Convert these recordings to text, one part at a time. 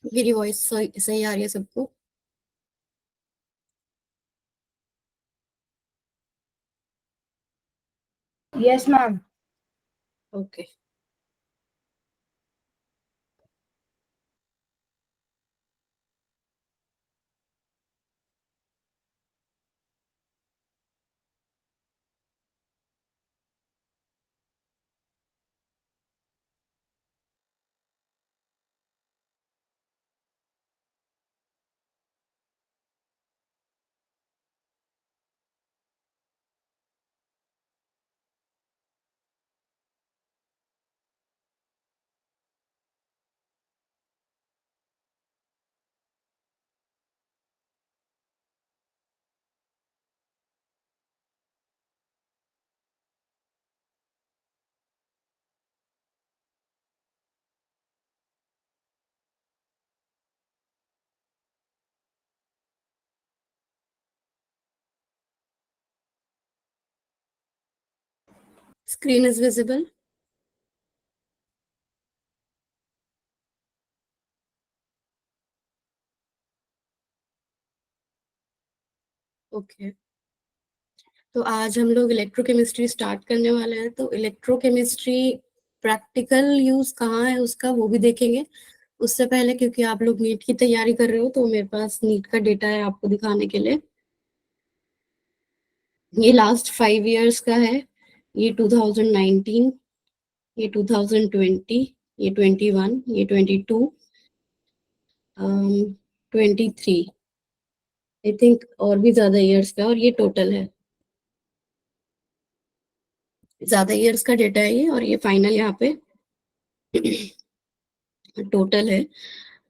मेरी वॉइस सही सही आ रही है सबको? Yes ma'am. Okay. Screen is visible. Okay. तो आज हम लोग इलेक्ट्रोकेमिस्ट्री स्टार्ट करने वाले हैं। तो इलेक्ट्रोकेमिस्ट्री प्रैक्टिकल यूज कहाँ है उसका वो भी देखेंगे। उससे पहले, क्योंकि आप लोग नीट की तैयारी कर रहे हो, तो मेरे पास नीट का डेटा है आपको दिखाने के लिए। ये लास्ट 5 इयर्स का है। ये 2019, ये 2020, ये 21, ये 22, 23, आई थिंक और भी ज्यादा इयर्स का, और ये टोटल है। ज्यादा इयर्स का डेटा है ये, और ये फाइनल यहाँ पे टोटल है।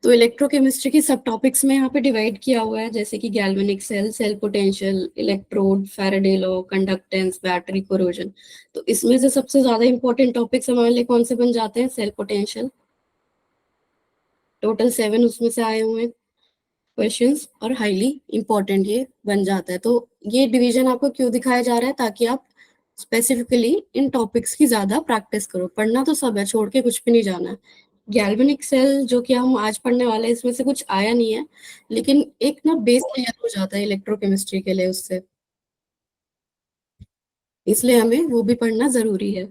तो इलेक्ट्रोकेमिस्ट्री की सब टॉपिक्स में यहाँ पे डिवाइड किया हुआ है, जैसे कि galvanic cell, cell potential, electrode, Faraday law, conductance, battery, corrosion. तो इसमें से सबसे ज्यादा इंपॉर्टेंट टॉपिक्स हमारे लिए कौन से बन जाते हैं? Cell potential. टोटल 7 उसमें से आए हुए हैं क्वेश्चंस, और हाईली इंपॉर्टेंट ये बन जाता है। तो ये डिवीजन आपको क्यों दिखाया जा रहा है? ताकि आप स्पेसिफिकली इन टॉपिक्स की ज्यादा प्रैक्टिस करो। पढ़ना तो सब है, छोड़ के कुछ भी नहीं जाना है। गैल्वेनिक सेल जो कि हम आज पढ़ने वाले हैं, इसमें से कुछ आया नहीं है, लेकिन एक ना बेस तैयार हो जाता है इलेक्ट्रोकेमिस्ट्री के लिए उससे, इसलिए हमें वो भी पढ़ना जरूरी है।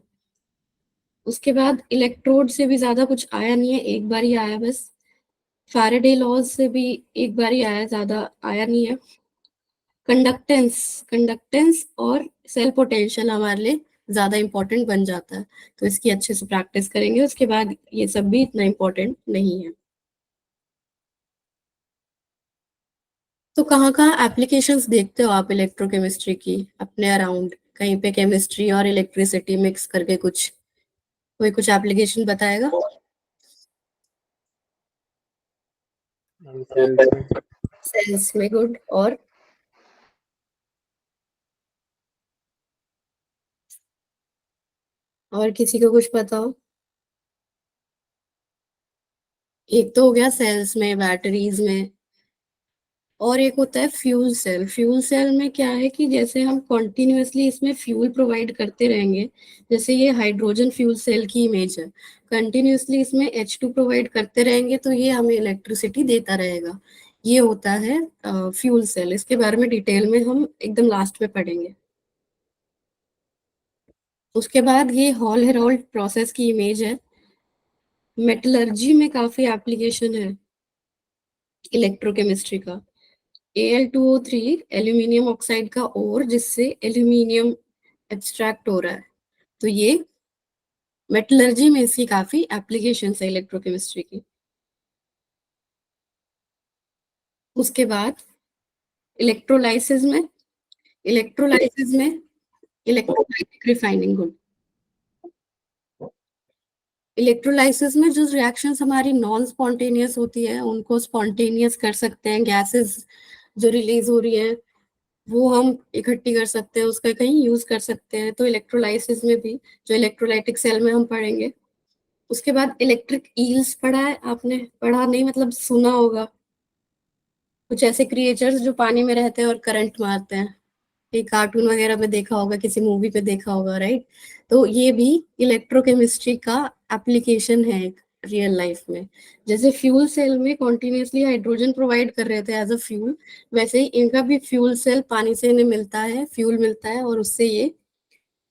उसके बाद इलेक्ट्रोड से भी ज्यादा कुछ आया नहीं है, एक बार ही आया बस। फैराडे लॉज से भी एक बार ही आया, ज्यादा आया नहीं है। कंडक्टेंस, कंडक्टेंस और सेल पोटेंशियल हमारे लिए ज्यादा इंपॉर्टेंट बन जाता है। तो इसकी अच्छे से प्रैक्टिस करेंगे, उसके बाद ये सब भी इतना इंपॉर्टेंट नहीं है। तो कहाँ कहाँ एप्लीकेशंस देखते हो आप इलेक्ट्रोकेमिस्ट्री की अपने अराउंड? कहीं पे केमिस्ट्री और इलेक्ट्रिसिटी मिक्स करके कुछ, कोई कुछ एप्लीकेशन बताएगा? सेल्स में। सेल्स में, गुड। और किसी को कुछ पता हो? एक तो हो गया सेल्स में, बैटरीज में, और एक होता है फ्यूल सेल। फ्यूल सेल में क्या है कि जैसे हम कॉन्टिन्यूअसली इसमें फ्यूल प्रोवाइड करते रहेंगे, जैसे ये हाइड्रोजन फ्यूल सेल की इमेज है, कंटिन्यूअसली इसमें H2 प्रोवाइड करते रहेंगे तो ये हमें इलेक्ट्रिसिटी देता रहेगा। ये होता है फ्यूल सेल। इसके बारे में डिटेल में हम एकदम लास्ट में पढ़ेंगे। उसके बाद ये हॉल हेरोल्ड प्रोसेस की इमेज है। मेटलर्जी में काफी एप्लीकेशन है इलेक्ट्रोकेमिस्ट्री का। Al2O3 एल्यूमिनियम ऑक्साइड का ओर, जिससे एल्यूमिनियम एक्सट्रैक्ट हो रहा है। तो ये मेटलर्जी में इसकी काफी एप्लीकेशन है इलेक्ट्रोकेमिस्ट्री की। उसके बाद इलेक्ट्रोलाइसिस में, इलेक्ट्रोलाइसिस में इलेक्ट्रोलाइटिक रिफाइनिंग, गुड। इलेक्ट्रोलाइसिस में जो रिएक्शंस हमारी नॉन स्पॉन्टेनियस होती है उनको स्पॉन्टेनियस कर सकते हैं। गैसेस जो रिलीज हो रही है वो हम इकट्ठी कर सकते हैं, उसका कहीं यूज कर सकते हैं। तो इलेक्ट्रोलाइसिस में भी, जो इलेक्ट्रोलाइटिक सेल में हम पढ़ेंगे। उसके बाद इलेक्ट्रिक ईल्स पढ़ा है आपने? पढ़ा नहीं मतलब सुना होगा। कुछ ऐसे क्रिएचर्स जो पानी में रहते हैं और करंट मारते हैं, एक कार्टून वगैरह में देखा होगा, किसी मूवी पे देखा होगा, राइट? तो ये भी इलेक्ट्रोकेमिस्ट्री का एप्लीकेशन है एक, रियल लाइफ में। जैसे फ्यूल सेल में कॉन्टिन्यूसली हाइड्रोजन प्रोवाइड कर रहे थे एज अ फ्यूल, वैसे ही इनका भी फ्यूल सेल पानी से इन्हें मिलता है, फ्यूल मिलता है, और उससे ये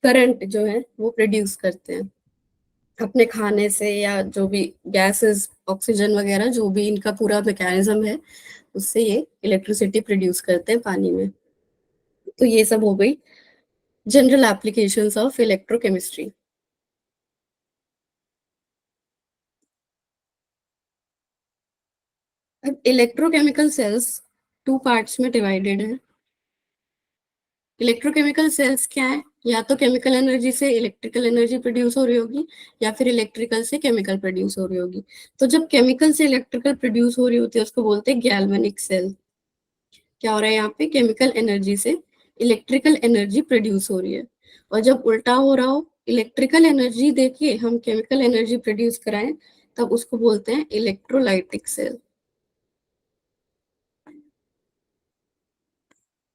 करंट जो है वो प्रोड्यूस करते हैं अपने खाने से, या जो भी गैसेस, ऑक्सीजन वगैरह, जो भी इनका पूरा मैकेनिज्म है, उससे ये इलेक्ट्रिसिटी प्रोड्यूस करते हैं पानी में। तो ये सब हो गई जनरल एप्लीकेशंस ऑफ इलेक्ट्रोकेमिस्ट्री। अब इलेक्ट्रोकेमिकल सेल्स टू पार्ट्स में डिवाइडेड है। इलेक्ट्रोकेमिकल सेल्स क्या है? या तो केमिकल एनर्जी से इलेक्ट्रिकल एनर्जी प्रोड्यूस हो रही होगी, या फिर इलेक्ट्रिकल से केमिकल प्रोड्यूस हो रही होगी। तो जब केमिकल से इलेक्ट्रिकल प्रोड्यूस हो रही होती है उसको बोलते हैं गैल्वेनिक सेल। क्या हो रहा है यहाँ पे? केमिकल एनर्जी से इलेक्ट्रिकल एनर्जी प्रोड्यूस हो रही है। और जब उल्टा हो रहा हो, इलेक्ट्रिकल एनर्जी देके हम केमिकल एनर्जी प्रोड्यूस कराएं, तब उसको बोलते हैं इलेक्ट्रोलाइटिक सेल।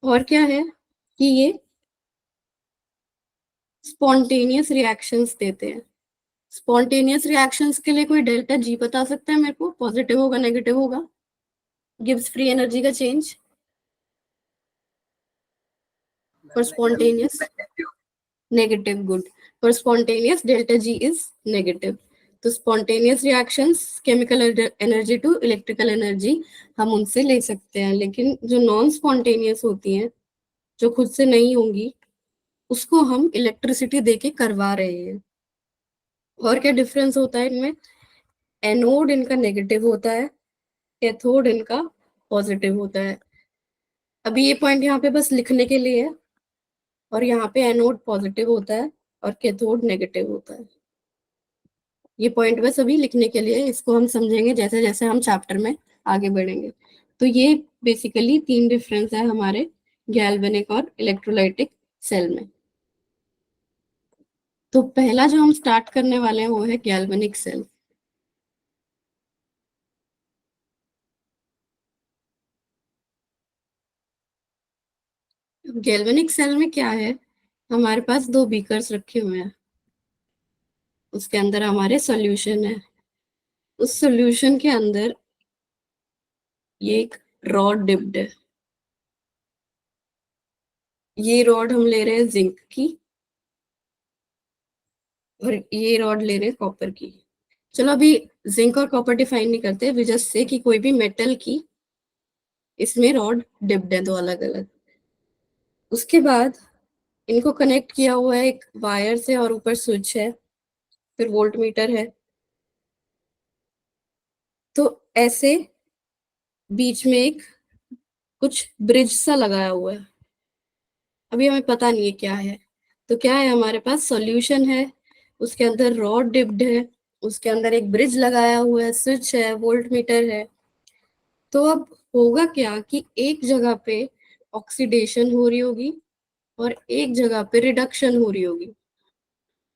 और क्या है कि ये स्पॉन्टेनियस रिएक्शंस देते हैं। स्पॉन्टेनियस रिएक्शंस के लिए कोई डेल्टा जी बता सकता है मेरे को? पॉजिटिव होगा, नेगेटिव होगा? गिव्स फ्री एनर्जी का change for spontaneous? Negative, good. For spontaneous delta G is negative. तो spontaneous reactions, chemical energy to electrical energy, हम उनसे ले सकते हैं। लेकिन जो नॉन स्पॉन्टेनियस होती हैं, जो खुद से नहीं होंगी, उसको हम इलेक्ट्रिसिटी देके करवा रहे हैं। और क्या डिफरेंस होता है इनमें? एनोड इनका नेगेटिव होता है, कैथोड इनका पॉजिटिव होता है। अभी ये पॉइंट यहाँ पे बस लिखने के लिए है। और यहाँ पे एनोड पॉजिटिव होता है और कैथोड नेगेटिव होता है। ये पॉइंट बस अभी लिखने के लिए, इसको हम समझेंगे जैसे जैसे हम चैप्टर में आगे बढ़ेंगे। तो ये बेसिकली तीन डिफरेंस है हमारे गैल्वेनिक और इलेक्ट्रोलाइटिक सेल में। तो पहला जो हम स्टार्ट करने वाले हैं वो है गैल्वेनिक सेल। गैल्वेनिक सेल में क्या है? हमारे पास दो बीकर्स रखे हुए हैं, उसके अंदर हमारे सॉल्यूशन है। उस सॉल्यूशन के अंदर ये एक रॉड डिप्ड है। ये रॉड हम ले रहे हैं जिंक की, और ये रॉड ले रहे हैं कॉपर की। चलो अभी जिंक और कॉपर डिफाइन नहीं करते, वी जस्ट से कि कोई भी मेटल की इसमें रॉड डिप्ड है, दो अलग अलग। उसके बाद इनको कनेक्ट किया हुआ है एक वायर से, और ऊपर स्विच है, फिर वोल्ट मीटर है। तो ऐसे बीच में एक कुछ ब्रिज सा लगाया हुआ है। अभी हमें पता नहीं है क्या है। तो क्या है, हमारे पास सॉल्यूशन है, उसके अंदर रॉड डिप्ड है, उसके अंदर एक ब्रिज लगाया हुआ है, स्विच है, वोल्ट मीटर है। तो अब होगा क्या कि एक जगह पे ऑक्सीडेशन हो रही होगी और एक जगह पे रिडक्शन हो रही होगी।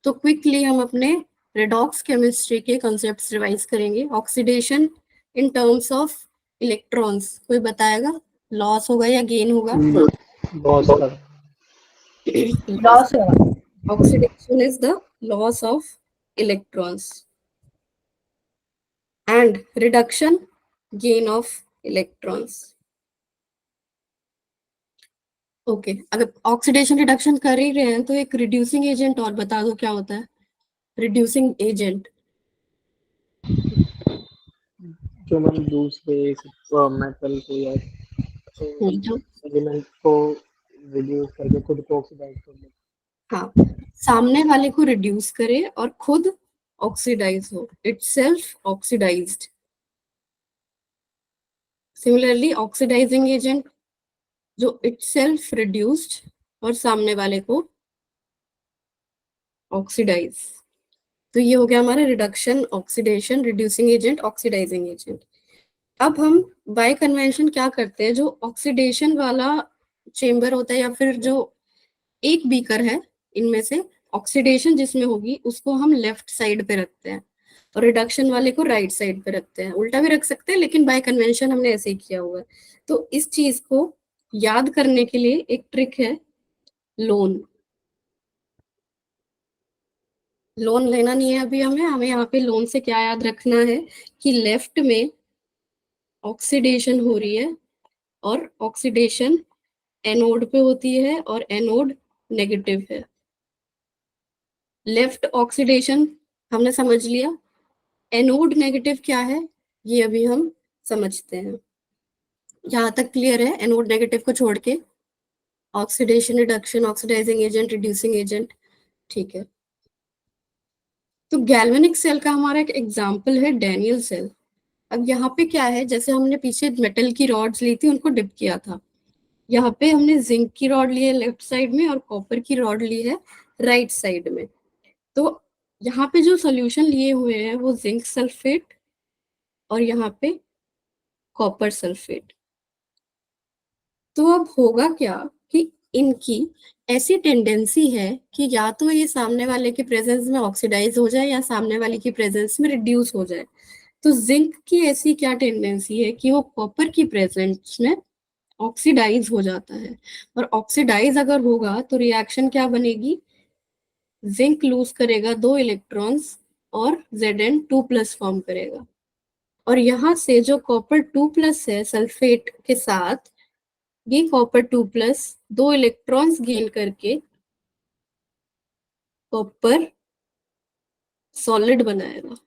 तो क्विकली हम अपने रेडॉक्स केमिस्ट्री के कॉन्सेप्ट्स रिवाइज करेंगे। Oxidation in terms of electrons, कोई बताएगा? लॉस होगा या गेन होगा? लॉस का loss. Oxidation is the loss of electrons, and reduction gain of electrons. Okay, अगर ऑक्सीडेशन रिडक्शन कर ही रहे हैं तो एक रिड्यूसिंग एजेंट और बता दो क्या होता है? Reducing agent. जो हम दूसरे मेटल को या जो, एलिमेंट को रिड्यूस करके खुद को ऑक्सीडाइज कर ले। हाँ, सामने वाले को रिड्यूस करे और खुद ऑक्सीडाइज हो, itself oxidised. Similarly oxidising agent जो इटसेल्फ रिड्यूस्ड और सामने वाले को ऑक्सीडाइज। तो ये हो गया हमारा reduction, oxidation, reducing agent, oxidising agent. अब हम बाय कन्वेंशन क्या करते हैं, जो ऑक्सीडेशन वाला चेंबर होता है या फिर जो एक बीकर है इनमें से, ऑक्सीडेशन जिसमें होगी उसको हम लेफ्ट साइड पे रखते हैं और रिडक्शन वाले को राइट साइड पे रखते हैं। उल्टा भी रख सकते हैं, लेकिन बाय कन्वेंशन हमने ऐसे ही किया हुआ है। तो इस चीज को याद करने के लिए एक ट्रिक है, लोन। लोन लेना नहीं है अभी हमें हमें यहाँ पे लोन से क्या याद रखना है कि लेफ्ट में ऑक्सीडेशन हो रही है, और ऑक्सीडेशन एनोड पे होती है और एनोड नेगेटिव है। लेफ्ट ऑक्सीडेशन हमने समझ लिया। एनोड नेगेटिव क्या है ये अभी हम समझते हैं। यहाँ तक क्लियर है एनोड नेगेटिव को छोड़ के? Oxidation, reduction, oxidising agent, reducing agent, ठीक है। तो गैल्वेनिक सेल का हमारा एक एग्जाम्पल है डैनियल सेल। अब यहाँ पे क्या है, जैसे हमने पीछे मेटल की रॉड्स ली थी उनको डिप किया था, यहाँ पे हमने जिंक की रॉड ली है लेफ्ट साइड में और कॉपर की रॉड ली है राइट साइड में। तो यहाँ पे जो सोल्यूशन लिए हुए हैं वो जिंक सल्फेट और यहाँ पे कॉपर सल्फेट। तो अब होगा क्या कि इनकी ऐसी टेंडेंसी है कि या तो ये सामने वाले के प्रेजेंस में ऑक्सीडाइज हो जाए या सामने वाले की प्रेजेंस में रिड्यूस हो जाए। तो जिंक की ऐसी क्या टेंडेंसी है कि वो कॉपर की प्रेजेंस में ऑक्सीडाइज हो जाता है, और ऑक्सीडाइज अगर होगा तो रिएक्शन क्या बनेगी, जिंक लूज करेगा 2 इलेक्ट्रॉन्स और Zn2+ फॉर्म करेगा। और यहाँ से जो कॉपर 2+ है सल्फेट के साथ, ये कॉपर 2+ 2 इलेक्ट्रॉन्स गेन करके कॉपर सॉलिड बनाएगा।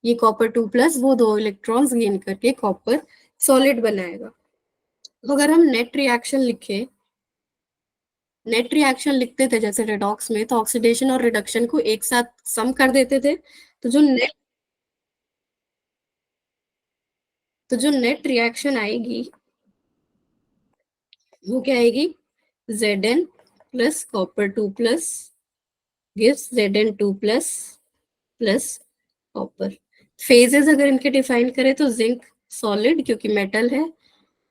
ये कॉपर 2+ वो 2 इलेक्ट्रॉन्स गेन करके कॉपर सॉलिड बनाएगा। तो अगर हम नेट रिएक्शन लिखे, नेट रिएक्शन लिखते थे जैसे रेडॉक्स में, तो ऑक्सीडेशन और रिडक्शन को एक साथ सम कर देते थे। तो जो नेट रिएक्शन आएगी वो क्या आएगी, Zn+copper 2+ gives Zn2+ plus copper. Phases अगर इनके डिफाइन करें तो जिंक सॉलिड क्योंकि मेटल है,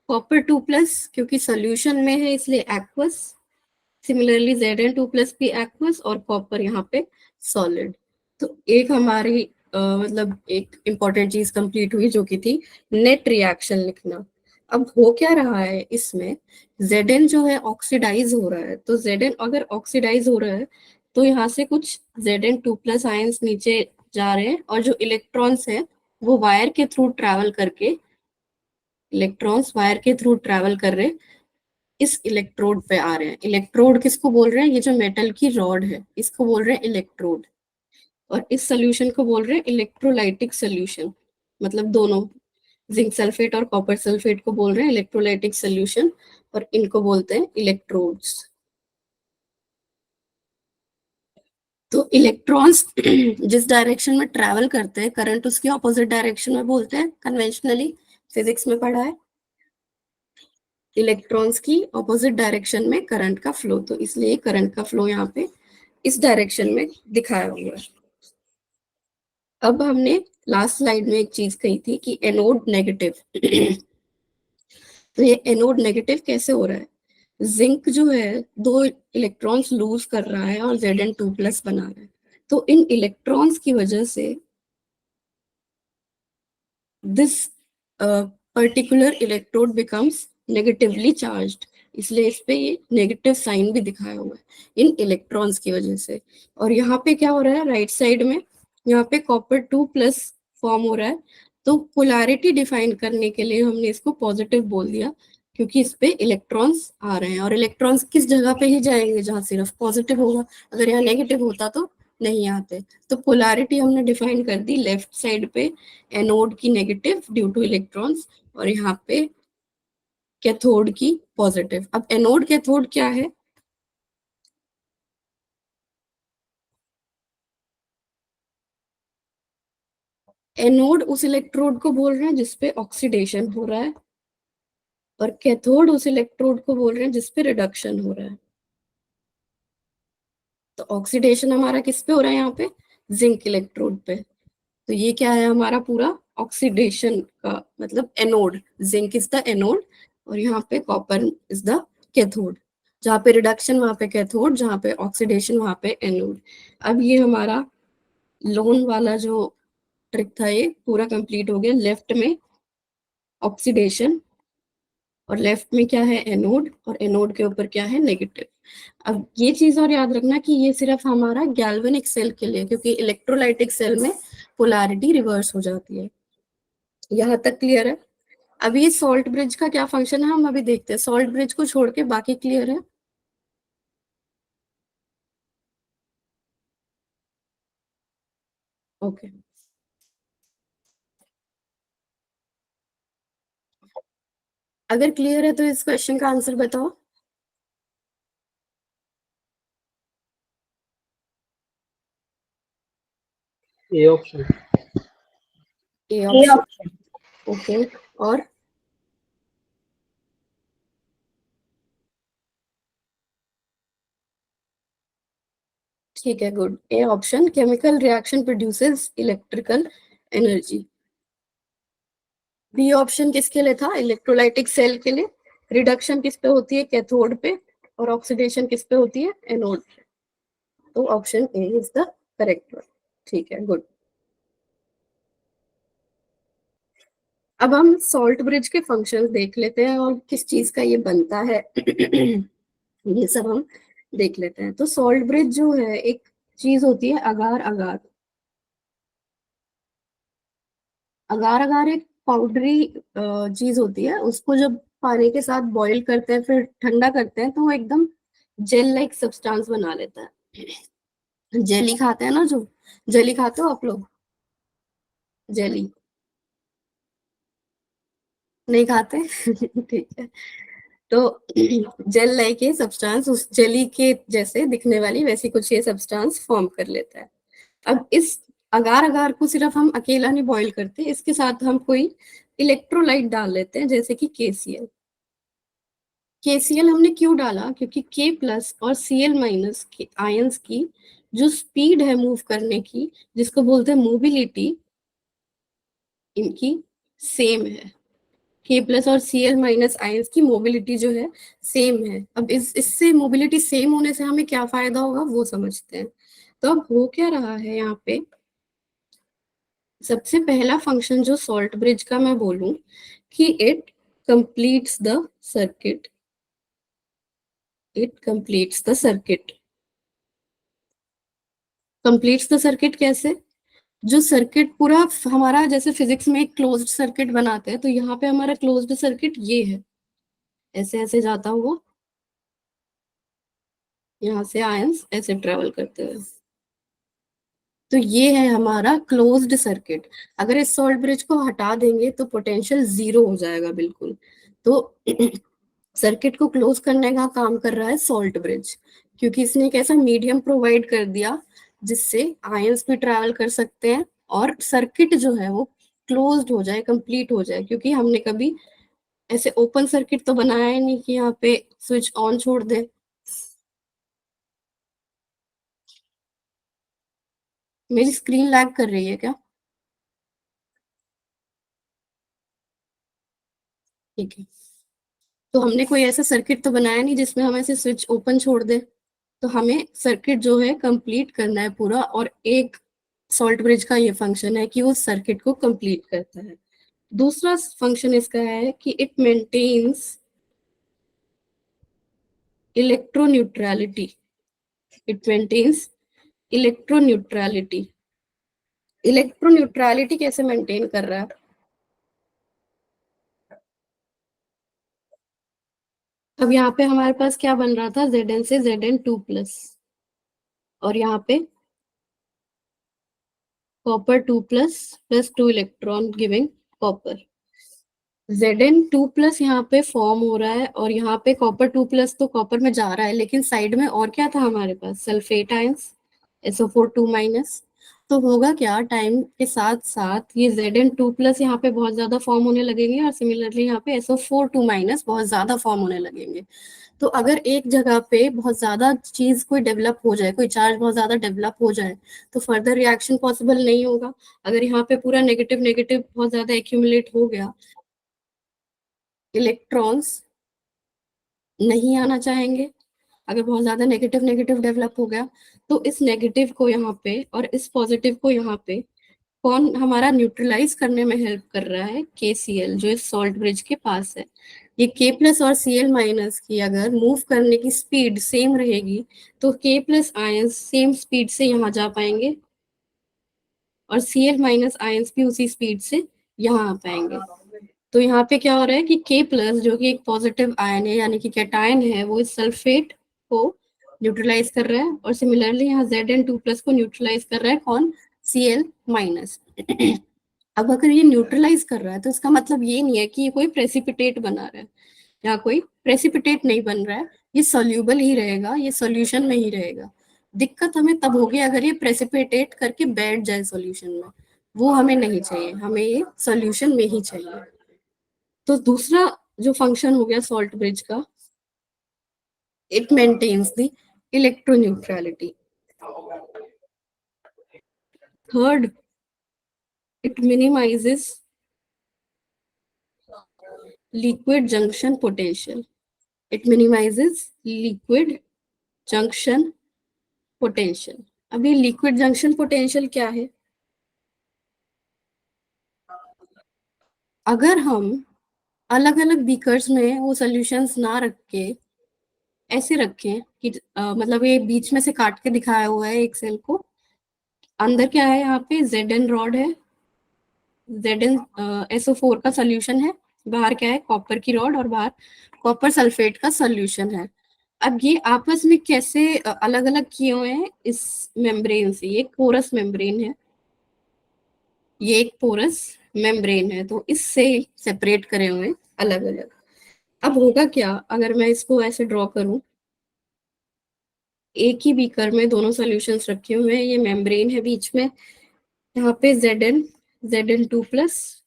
कॉपर 2+ क्योंकि सोल्यूशन में है इसलिए एक्वस, सिमिलरली Zn2+ भी एक्वस, और कॉपर यहाँ पे सॉलिड। तो एक हमारी मतलब एक इंपॉर्टेंट चीज कंप्लीट हुई जो कि थी नेट रिएक्शन लिखना। अब हो क्या रहा है इसमें, Zn जो है ऑक्सीडाइज हो रहा है, तो Zn अगर ऑक्सीडाइज हो रहा है तो यहाँ से कुछ Zn2+ आयंस नीचे जा रहे हैं, और जो इलेक्ट्रॉन्स है वो वायर के थ्रू ट्रैवल करके, इलेक्ट्रॉन्स वायर के थ्रू ट्रैवल कर रहे हैं, इस इलेक्ट्रोड पे आ रहे हैं। इलेक्ट्रोड किसको बोल रहे हैं, ये जो मेटल की रॉड है इसको बोल रहे हैं इलेक्ट्रोड, और इस सोल्यूशन को बोल रहे हैं इलेक्ट्रोलाइटिक सोल्यूशन। मतलब दोनों जिंक सल्फेट और कॉपर सल्फेट को बोल रहे हैं इलेक्ट्रोलाइटिक सोल्यूशन, और इनको बोलते हैं इलेक्ट्रोड्स। तो इलेक्ट्रॉन्स जिस डायरेक्शन में ट्रैवल करते हैं करंट उसकी ऑपोजिट डायरेक्शन में बोलते हैं, कन्वेंशनली फिजिक्स में पढ़ा है इलेक्ट्रॉन्स की ऑपोजिट डायरेक्शन में करंट का फ्लो, तो इसलिए करंट का फ्लो यहाँ पे इस डायरेक्शन में दिखाया हुआ है। अब हमने लास्ट स्लाइड में एक चीज कही थी कि एनोड नेगेटिव तो ये एनोड नेगेटिव कैसे हो रहा है, जिंक जो है 2 इलेक्ट्रॉन्स लूज कर रहा है और Zn2+ बना रहा है। तो इन इलेक्ट्रॉन्स की वजह से this particular electrode becomes negatively charged, इसलिए इस पे ये नेगेटिव साइन भी दिखाया हुआ है इन इलेक्ट्रॉन्स की वजह से। और यहाँ पे क्या हो रहा है राइट साइड में, यहाँ पे कॉपर 2+ फॉर्म हो रहा है। तो पोलैरिटी डिफाइन करने के लिए हमने इसको पॉजिटिव बोल दिया क्योंकि इस पे इलेक्ट्रॉन्स आ रहे हैं, और इलेक्ट्रॉन्स किस जगह पे ही जाएंगे जहाँ सिर्फ पॉजिटिव होगा, अगर यहाँ नेगेटिव होता तो नहीं आते। तो पोलैरिटी हमने डिफाइन कर दी लेफ्ट साइड पे एनोड की नेगेटिव ड्यू टू इलेक्ट्रॉन्स, और यहाँ पे कैथोड की पॉजिटिव। अब एनोड कैथोड क्या है, एनोड उस इलेक्ट्रोड को बोल रहे हैं जिसपे ऑक्सीडेशन हो रहा है, और कैथोड उस इलेक्ट्रोड को बोल रहे हैं जिसपे रिडक्शन हो रहा है। तो ऑक्सीडेशन हमारा किस पे हो रहा है, यहाँ पे जिंक इलेक्ट्रोड पे। तो ये क्या है हमारा पूरा ऑक्सीडेशन का मतलब anode, zinc is the anode और यहाँ पे कॉपर इज द कैथोड। जहाँ पे रिडक्शन वहां पे कैथोड, जहाँ पे ऑक्सीडेशन वहां पे एनोड। अब ये हमारा लोन वाला जो ट्रिक था ये पूरा कंप्लीट हो गया। लेफ्ट में ऑक्सीडेशन और लेफ्ट में क्या है एनोड, और एनोड के ऊपर क्या है नेगेटिव। अब ये चीज और याद रखना कि ये सिर्फ हमारा गैल्वेनिक सेल के लिए, क्योंकि इलेक्ट्रोलाइटिक सेल में पोलैरिटी रिवर्स हो जाती है। यहाँ तक क्लियर है? अभी ये सॉल्ट ब्रिज का क्या फंक्शन है हम अभी देखते हैं। सॉल्ट ब्रिज को छोड़ के बाकी क्लियर है? ओके, अगर क्लियर है तो इस क्वेश्चन का आंसर बताओ। A option. A option. Okay, और ठीक है, good. A option, chemical reaction produces electrical energy. B option किसके लिए था? इलेक्ट्रोलाइटिक सेल के लिए। रिडक्शन किस पे होती है? कैथोड पे। और ऑक्सीडेशन किस पे होती है? एनोड। तो option A is the correct one. ठीक है, गुड। अब हम सॉल्ट ब्रिज के फंक्शंस देख लेते हैं और किस चीज का ये बनता है ये सब हम देख लेते हैं। तो सॉल्ट ब्रिज जो है एक चीज होती है अगार अगार। अगार अगार एक पाउडरी चीज होती है, उसको जब पानी के साथ बॉईल करते हैं फिर ठंडा करते हैं तो वो एकदम जेल लाइक सब्सटेंस बना लेता है। जेली खाते हैं ना जो, जेली खाते हो आप लोग? जेली नहीं खाते? ठीक है। तो जेल लाइक ये सब्सटेंस उस जेली के जैसे दिखने वाली वैसी कुछ ये सब्सटेंस फॉर्म कर लेता है। अब इस अगार अगार को सिर्फ हम अकेला नहीं बॉईल करते, इसके साथ हम कोई इलेक्ट्रोलाइट डाल लेते हैं जैसे कि केसीएल। केसीएल हमने क्यों डाला? क्योंकि के प्लस और सीएल माइनस के आयंस की जो स्पीड है मूव करने की, जिसको बोलते हैं मोबिलिटी, इनकी सेम है। के प्लस और सीएल माइनस आयंस की मोबिलिटी जो है सेम है। अब इससे मोबिलिटी सेम होने से हमें क्या फायदा होगा वो समझते हैं। तो अब हो क्या रहा है यहाँ पे, सबसे पहला फंक्शन जो सॉल्ट ब्रिज का मैं बोलूं कि it completes the circuit. It completes the circuit. Completes the circuit कैसे? जो सर्किट पूरा हमारा जैसे फिजिक्स में एक क्लोज्ड सर्किट बनाते हैं, तो यहाँ पे हमारा क्लोज्ड सर्किट ये है, ऐसे ऐसे जाता हुआ, यहाँ से आयंस ऐसे ट्रेवल करते हुए। तो ये है हमारा क्लोज्ड सर्किट। अगर इस सॉल्ट ब्रिज को हटा देंगे तो पोटेंशियल जीरो हो जाएगा बिल्कुल। तो सर्किट को क्लोज करने का काम कर रहा है सॉल्ट ब्रिज, क्योंकि इसने एक ऐसा मीडियम प्रोवाइड कर दिया जिससे आयंस भी ट्रैवल कर सकते हैं और सर्किट जो है वो क्लोज्ड हो जाए, कंप्लीट हो जाए। क्योंकि हमने कभी ऐसे ओपन सर्किट तो बनाया ही नहीं कि यहाँ पे स्विच ऑन छोड़ दे। मेरी स्क्रीन लैग कर रही है क्या? ठीक है। तो हमने कोई ऐसा सर्किट तो बनाया नहीं जिसमें हम ऐसे स्विच ओपन छोड़ दे। तो हमें सर्किट जो है कंप्लीट करना है पूरा, और एक सॉल्ट ब्रिज का ये फंक्शन है कि वो सर्किट को कंप्लीट करता है। दूसरा फंक्शन इसका है कि it maintains electroneutrality. It maintains electroneutrality. Electroneutrality कैसे मेंटेन कर रहा है? अब यहाँ पे हमारे पास क्या बन रहा था? जेड एन से जेड एन टू प्लस, और यहाँ पे copper two plus plus two electron giving copper. Zn two plus यहाँ पे फॉर्म हो रहा है, और यहाँ पे कॉपर टू प्लस तो कॉपर में जा रहा है, लेकिन साइड में और क्या था हमारे पास? Sulphate ions, SO4 two minus. तो होगा क्या, टाइम के साथ साथ ये Zn टू प्लस यहाँ पे बहुत ज्यादा फॉर्म होने लगेंगे, और सिमिलरली यहाँ पे SO4 टू माइनस बहुत ज्यादा फॉर्म होने लगेंगे। तो अगर एक जगह पे बहुत ज्यादा चीज कोई डेवलप हो जाए, कोई चार्ज बहुत ज्यादा डेवलप हो जाए, तो फर्दर रिएक्शन पॉसिबल नहीं होगा। अगर यहाँ पे पूरा नेगेटिव नेगेटिव बहुत ज्यादा एक्यूमुलेट हो गया, इलेक्ट्रॉन्स नहीं आना चाहेंगे। अगर बहुत ज्यादा नेगेटिव नेगेटिव डेवलप हो गया, तो इस नेगेटिव को यहाँ पे और इस पॉजिटिव को यहाँ पे कौन हमारा न्यूट्रलाइज करने में हेल्प कर रहा है? KCl, जो इस सॉल्ट ब्रिज के पास है। ये K प्लस और Cl माइनस की अगर मूव करने की स्पीड सेम रहेगी तो K plus ions same speed से यहाँ जा पाएंगे और Cl माइनस आयंस भी उसी स्पीड से यहाँ आ पाएंगे। तो यहाँ पे क्या हो रहा है कि K प्लस जो कि एक पॉजिटिव आयन है यानी कि कैटायन है, वो इस सल्फेट को न्यूट्रलाइज कर रहा है और सिमिलरली यहाँ Zn2 प्लस को न्यूट्रलाइज कर रहा है कौन? Cl minus. अब अगर ये न्यूट्रलाइज कर रहा है तो इसका मतलब ये नहीं है कि ये कोई प्रेसिपिटेट बना रहा है, यहाँ कोई प्रेसिपिटेट नहीं बन रहा है, ये सोल्यूबल ही रहेगा, ये सॉल्यूशन में ही रहेगा। दिक्कत हमें तब होगी अगर ये प्रेसिपिटेट करके बैठ जाए सॉल्यूशन में, वो हमें नहीं चाहिए, हमें ये सॉल्यूशन में ही चाहिए। तो दूसरा जो फंक्शन हो गया सॉल्ट ब्रिज का, it maintains the electroneutrality. Third, it minimises liquid junction potential. It minimizes liquid junction potential. अभी liquid junction potential क्या है? अगर हम अलग अलग बीकर्स में वो सॉल्यूशंस ना रख के ऐसे रखें कि मतलब ये बीच में से काट के दिखाया हुआ है एक सेल को, अंदर क्या है, यहाँ पे Zn रॉड है, ZnSO4 का सोल्यूशन है, बाहर क्या है, कॉपर की रॉड और बाहर कॉपर सल्फेट का सोल्यूशन है। अब ये आपस में कैसे अलग अलग किए हुए हैं इस मेम्ब्रेन से, ये पोरस मेम्ब्रेन है, ये एक पोरस मेम्ब्रेन है, तो इससे सेपरेट करे हुए हैं अलग अलग। अब होगा क्या अगर मैं इसको ऐसे ड्रॉ करूं, एक ही बीकर में दोनों सॉल्यूशंस रखे हुए हैं, ये मेम्ब्रेन है बीच में, यहाँ पे Zn2 प्लस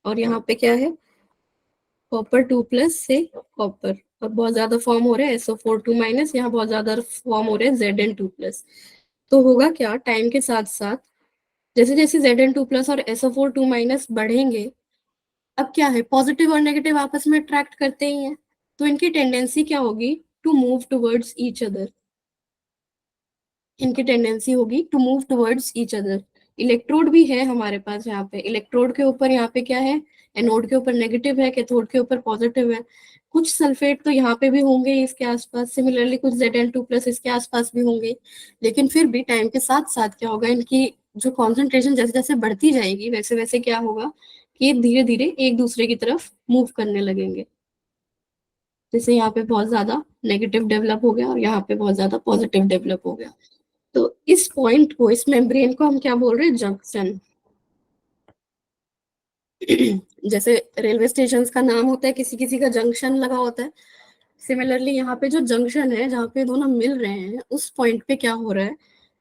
और यहाँ पे क्या है, कॉपर 2 प्लस से कॉपर, और बहुत ज्यादा फॉर्म हो रहा है SO4 2 माइनस, यहाँ बहुत ज्यादा फॉर्म हो रहे हैं Zn2 प्लस। तो होगा क्या, टाइम के साथ साथ जैसे जैसे Zn2 प्लस और SO4 2 माइनस बढ़ेंगे, अब क्या है, पॉजिटिव और नेगेटिव आपस में अट्रैक्ट करते ही हैं, तो इनकी टेंडेंसी क्या होगी, to move towards each other, इनकी टेंडेंसी होगी to move towards each other. Electrode भी है हमारे पास, यहाँ पे इलेक्ट्रोड के ऊपर यहाँ पे क्या है, एनोड के ऊपर नेगेटिव है, कैथोड के ऊपर पॉजिटिव है, कुछ सल्फेट तो यहाँ पे भी होंगे इसके आसपास, सिमिलरली कुछ Zn2 प्लस इसके आसपास भी होंगे, लेकिन फिर भी टाइम के साथ साथ क्या होगा, इनकी जो कॉन्सेंट्रेशन जैसे जैसे बढ़ती जाएगी वैसे वैसे क्या होगा कि धीरे धीरे एक दूसरे की तरफ मूव करने लगेंगे। जैसे यहाँ पे बहुत ज्यादा नेगेटिव डेवलप हो गया और यहाँ पे बहुत ज्यादा पॉजिटिव डेवलप हो गया, तो इस पॉइंट को, इस मेम्ब्रेन को हम क्या बोल रहे हैं, जंक्शन। जैसे रेलवे स्टेशन का नाम होता है, किसी किसी का जंक्शन लगा होता है, सिमिलरली यहाँ पे जो जंक्शन है जहाँ पे दोनों मिल रहे हैं, उस पॉइंट पे क्या हो रहा है,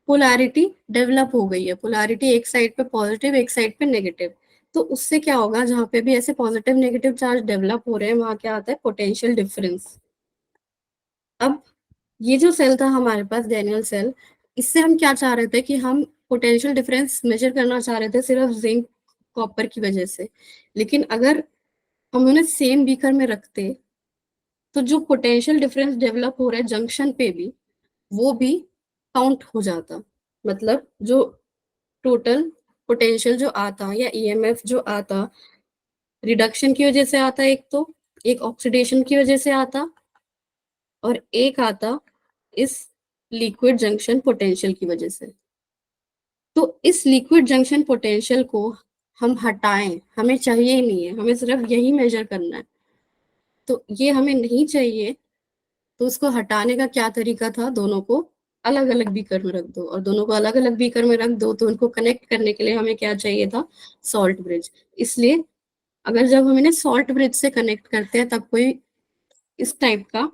पोलैरिटी डेवलप हो गई है, पोलैरिटी एक साइड पे पॉजिटिव एक साइड पे नेगेटिव। तो उससे क्या होगा, जहाँ पे भी ऐसे पॉजिटिव नेगेटिव चार्ज डेवलप हो रहे हैं वहां क्या आता है, पोटेंशियल डिफरेंस। अब ये जो सेल था हमारे पास, डैनियल सेल, इससे हम क्या चाह रहे थे कि हम पोटेंशियल डिफरेंस मेजर करना चाह रहे थे सिर्फ जिंक कॉपर की वजह से, लेकिन अगर हम उन्हें सेम बीकर में रखते तो जो पोटेंशियल डिफरेंस डेवलप हो रहा है जंक्शन पे भी, वो भी काउंट हो जाता। मतलब जो टोटल पोटेंशियल जो आता या ईएमएफ जो आता, रिडक्शन की वजह से आता, एक तो एक ऑक्सीडेशन की वजह से आता और एक आता इस लिक्विड जंक्शन पोटेंशियल की वजह से। तो इस लिक्विड जंक्शन पोटेंशियल को हम हटाएं, हमें चाहिए ही नहीं है, हमें सिर्फ यही मेजर करना है, तो ये हमें नहीं चाहिए। तो उसको हटाने का क्या तरीका था, दोनों को अलग अलग बीकर में रख दो, और दोनों को अलग अलग बीकर में रख दो तो उनको कनेक्ट करने के लिए हमें क्या चाहिए था, सॉल्ट ब्रिज। इसलिए अगर जब हम इन्हें सॉल्ट ब्रिज से कनेक्ट करते हैं तब कोई इस टाइप का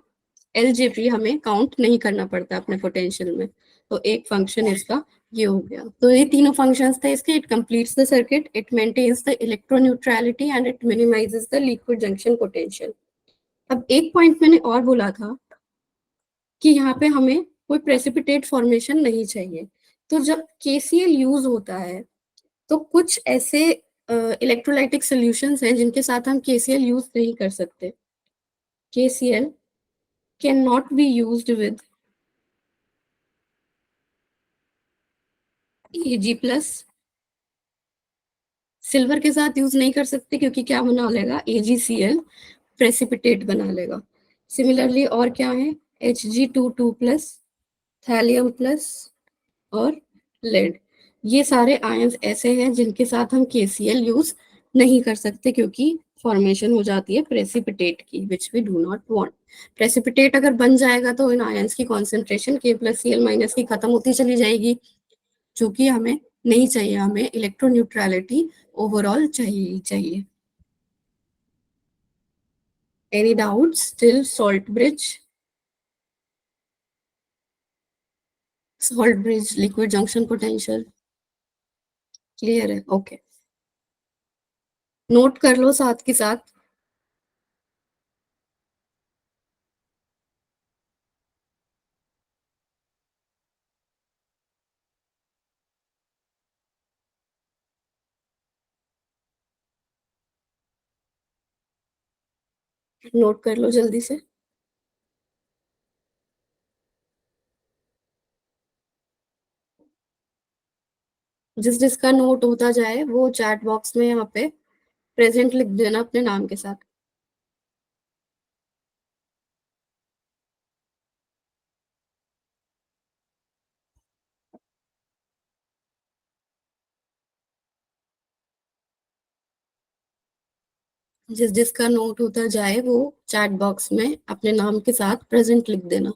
एलजेपी हमें काउंट नहीं करना पड़ता अपने पोटेंशियल में। तो एक फंक्शन इसका ये हो गया। तो ये तीनों फंक्शंस थे इसके, it completes the circuit, it maintains the electroneutrality and it minimises the liquid junction potential. अब एक पॉइंट मैंने और बोला था कि यहाँ पे हमें कोई प्रेसिपिटेट फॉर्मेशन नहीं चाहिए। तो जब केसीएल यूज होता है तो कुछ ऐसे इलेक्ट्रोलाइटिक सॉल्यूशंस हैं जिनके साथ हम केसीएल यूज नहीं कर सकते। KCL can not be used with Ag plus, silver के साथ यूज नहीं कर सकते क्योंकि क्या बना लेगा, AgCl प्रेसिपिटेट बना लेगा। सिमिलरली और क्या है, Hg2 प्लस, थैलियम प्लस और लेड। ये सारे आयंस ऐसे हैं जिनके साथ हम KCl यूज नहीं कर सकते, क्योंकि फॉर्मेशन हो जाती है प्रेसिपिटेट की, which we do not want. Precipitate अगर बन जाएगा तो इन आयंस की कॉन्सेंट्रेशन K+Cl- की खत्म होती चली जाएगी, जो कि हमें नहीं चाहिए। हमें इलेक्ट्रोन्यूट्रलिटी ओवरऑल चाहिए चाहिए। Any doubts still? Salt bridge, salt bridge liquid junction potential clear है? ओके, नोट कर लो साथ के साथ। नोट कर लो जल्दी से। जिस जिसका नोट होता जाए वो चैट बॉक्स में यहाँ पे प्रेजेंट लिख देना अपने नाम के साथ। जिस जिसका नोट होता जाए वो चैट बॉक्स में अपने नाम के साथ प्रेजेंट लिख देना।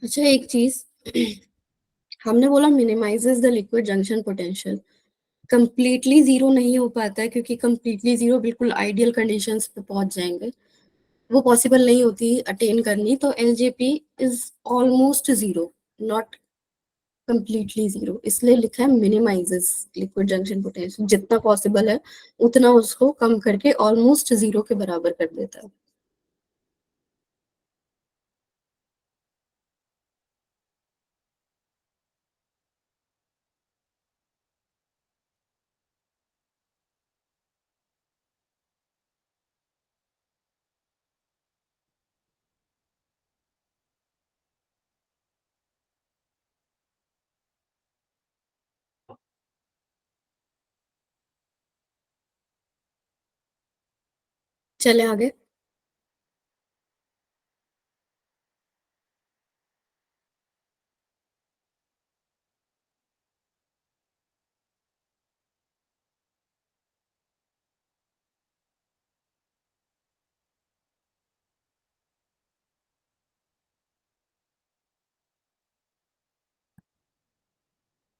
अच्छा, एक चीज, हमने बोला minimises the liquid junction potential. Completely zero नहीं हो पाता है, क्योंकि कंप्लीटली जीरो बिल्कुल आइडियल कंडीशंस पे पहुंच जाएंगे, वो पॉसिबल नहीं होती अटेन करनी। तो LJP is almost zero, not completely zero, इसलिए लिखा है मिनिमाइजेस लिक्विड जंक्शन पोटेंशियल। जितना पॉसिबल है उतना उसको कम करके ऑलमोस्ट जीरो के बराबर कर देता है। चले आगे।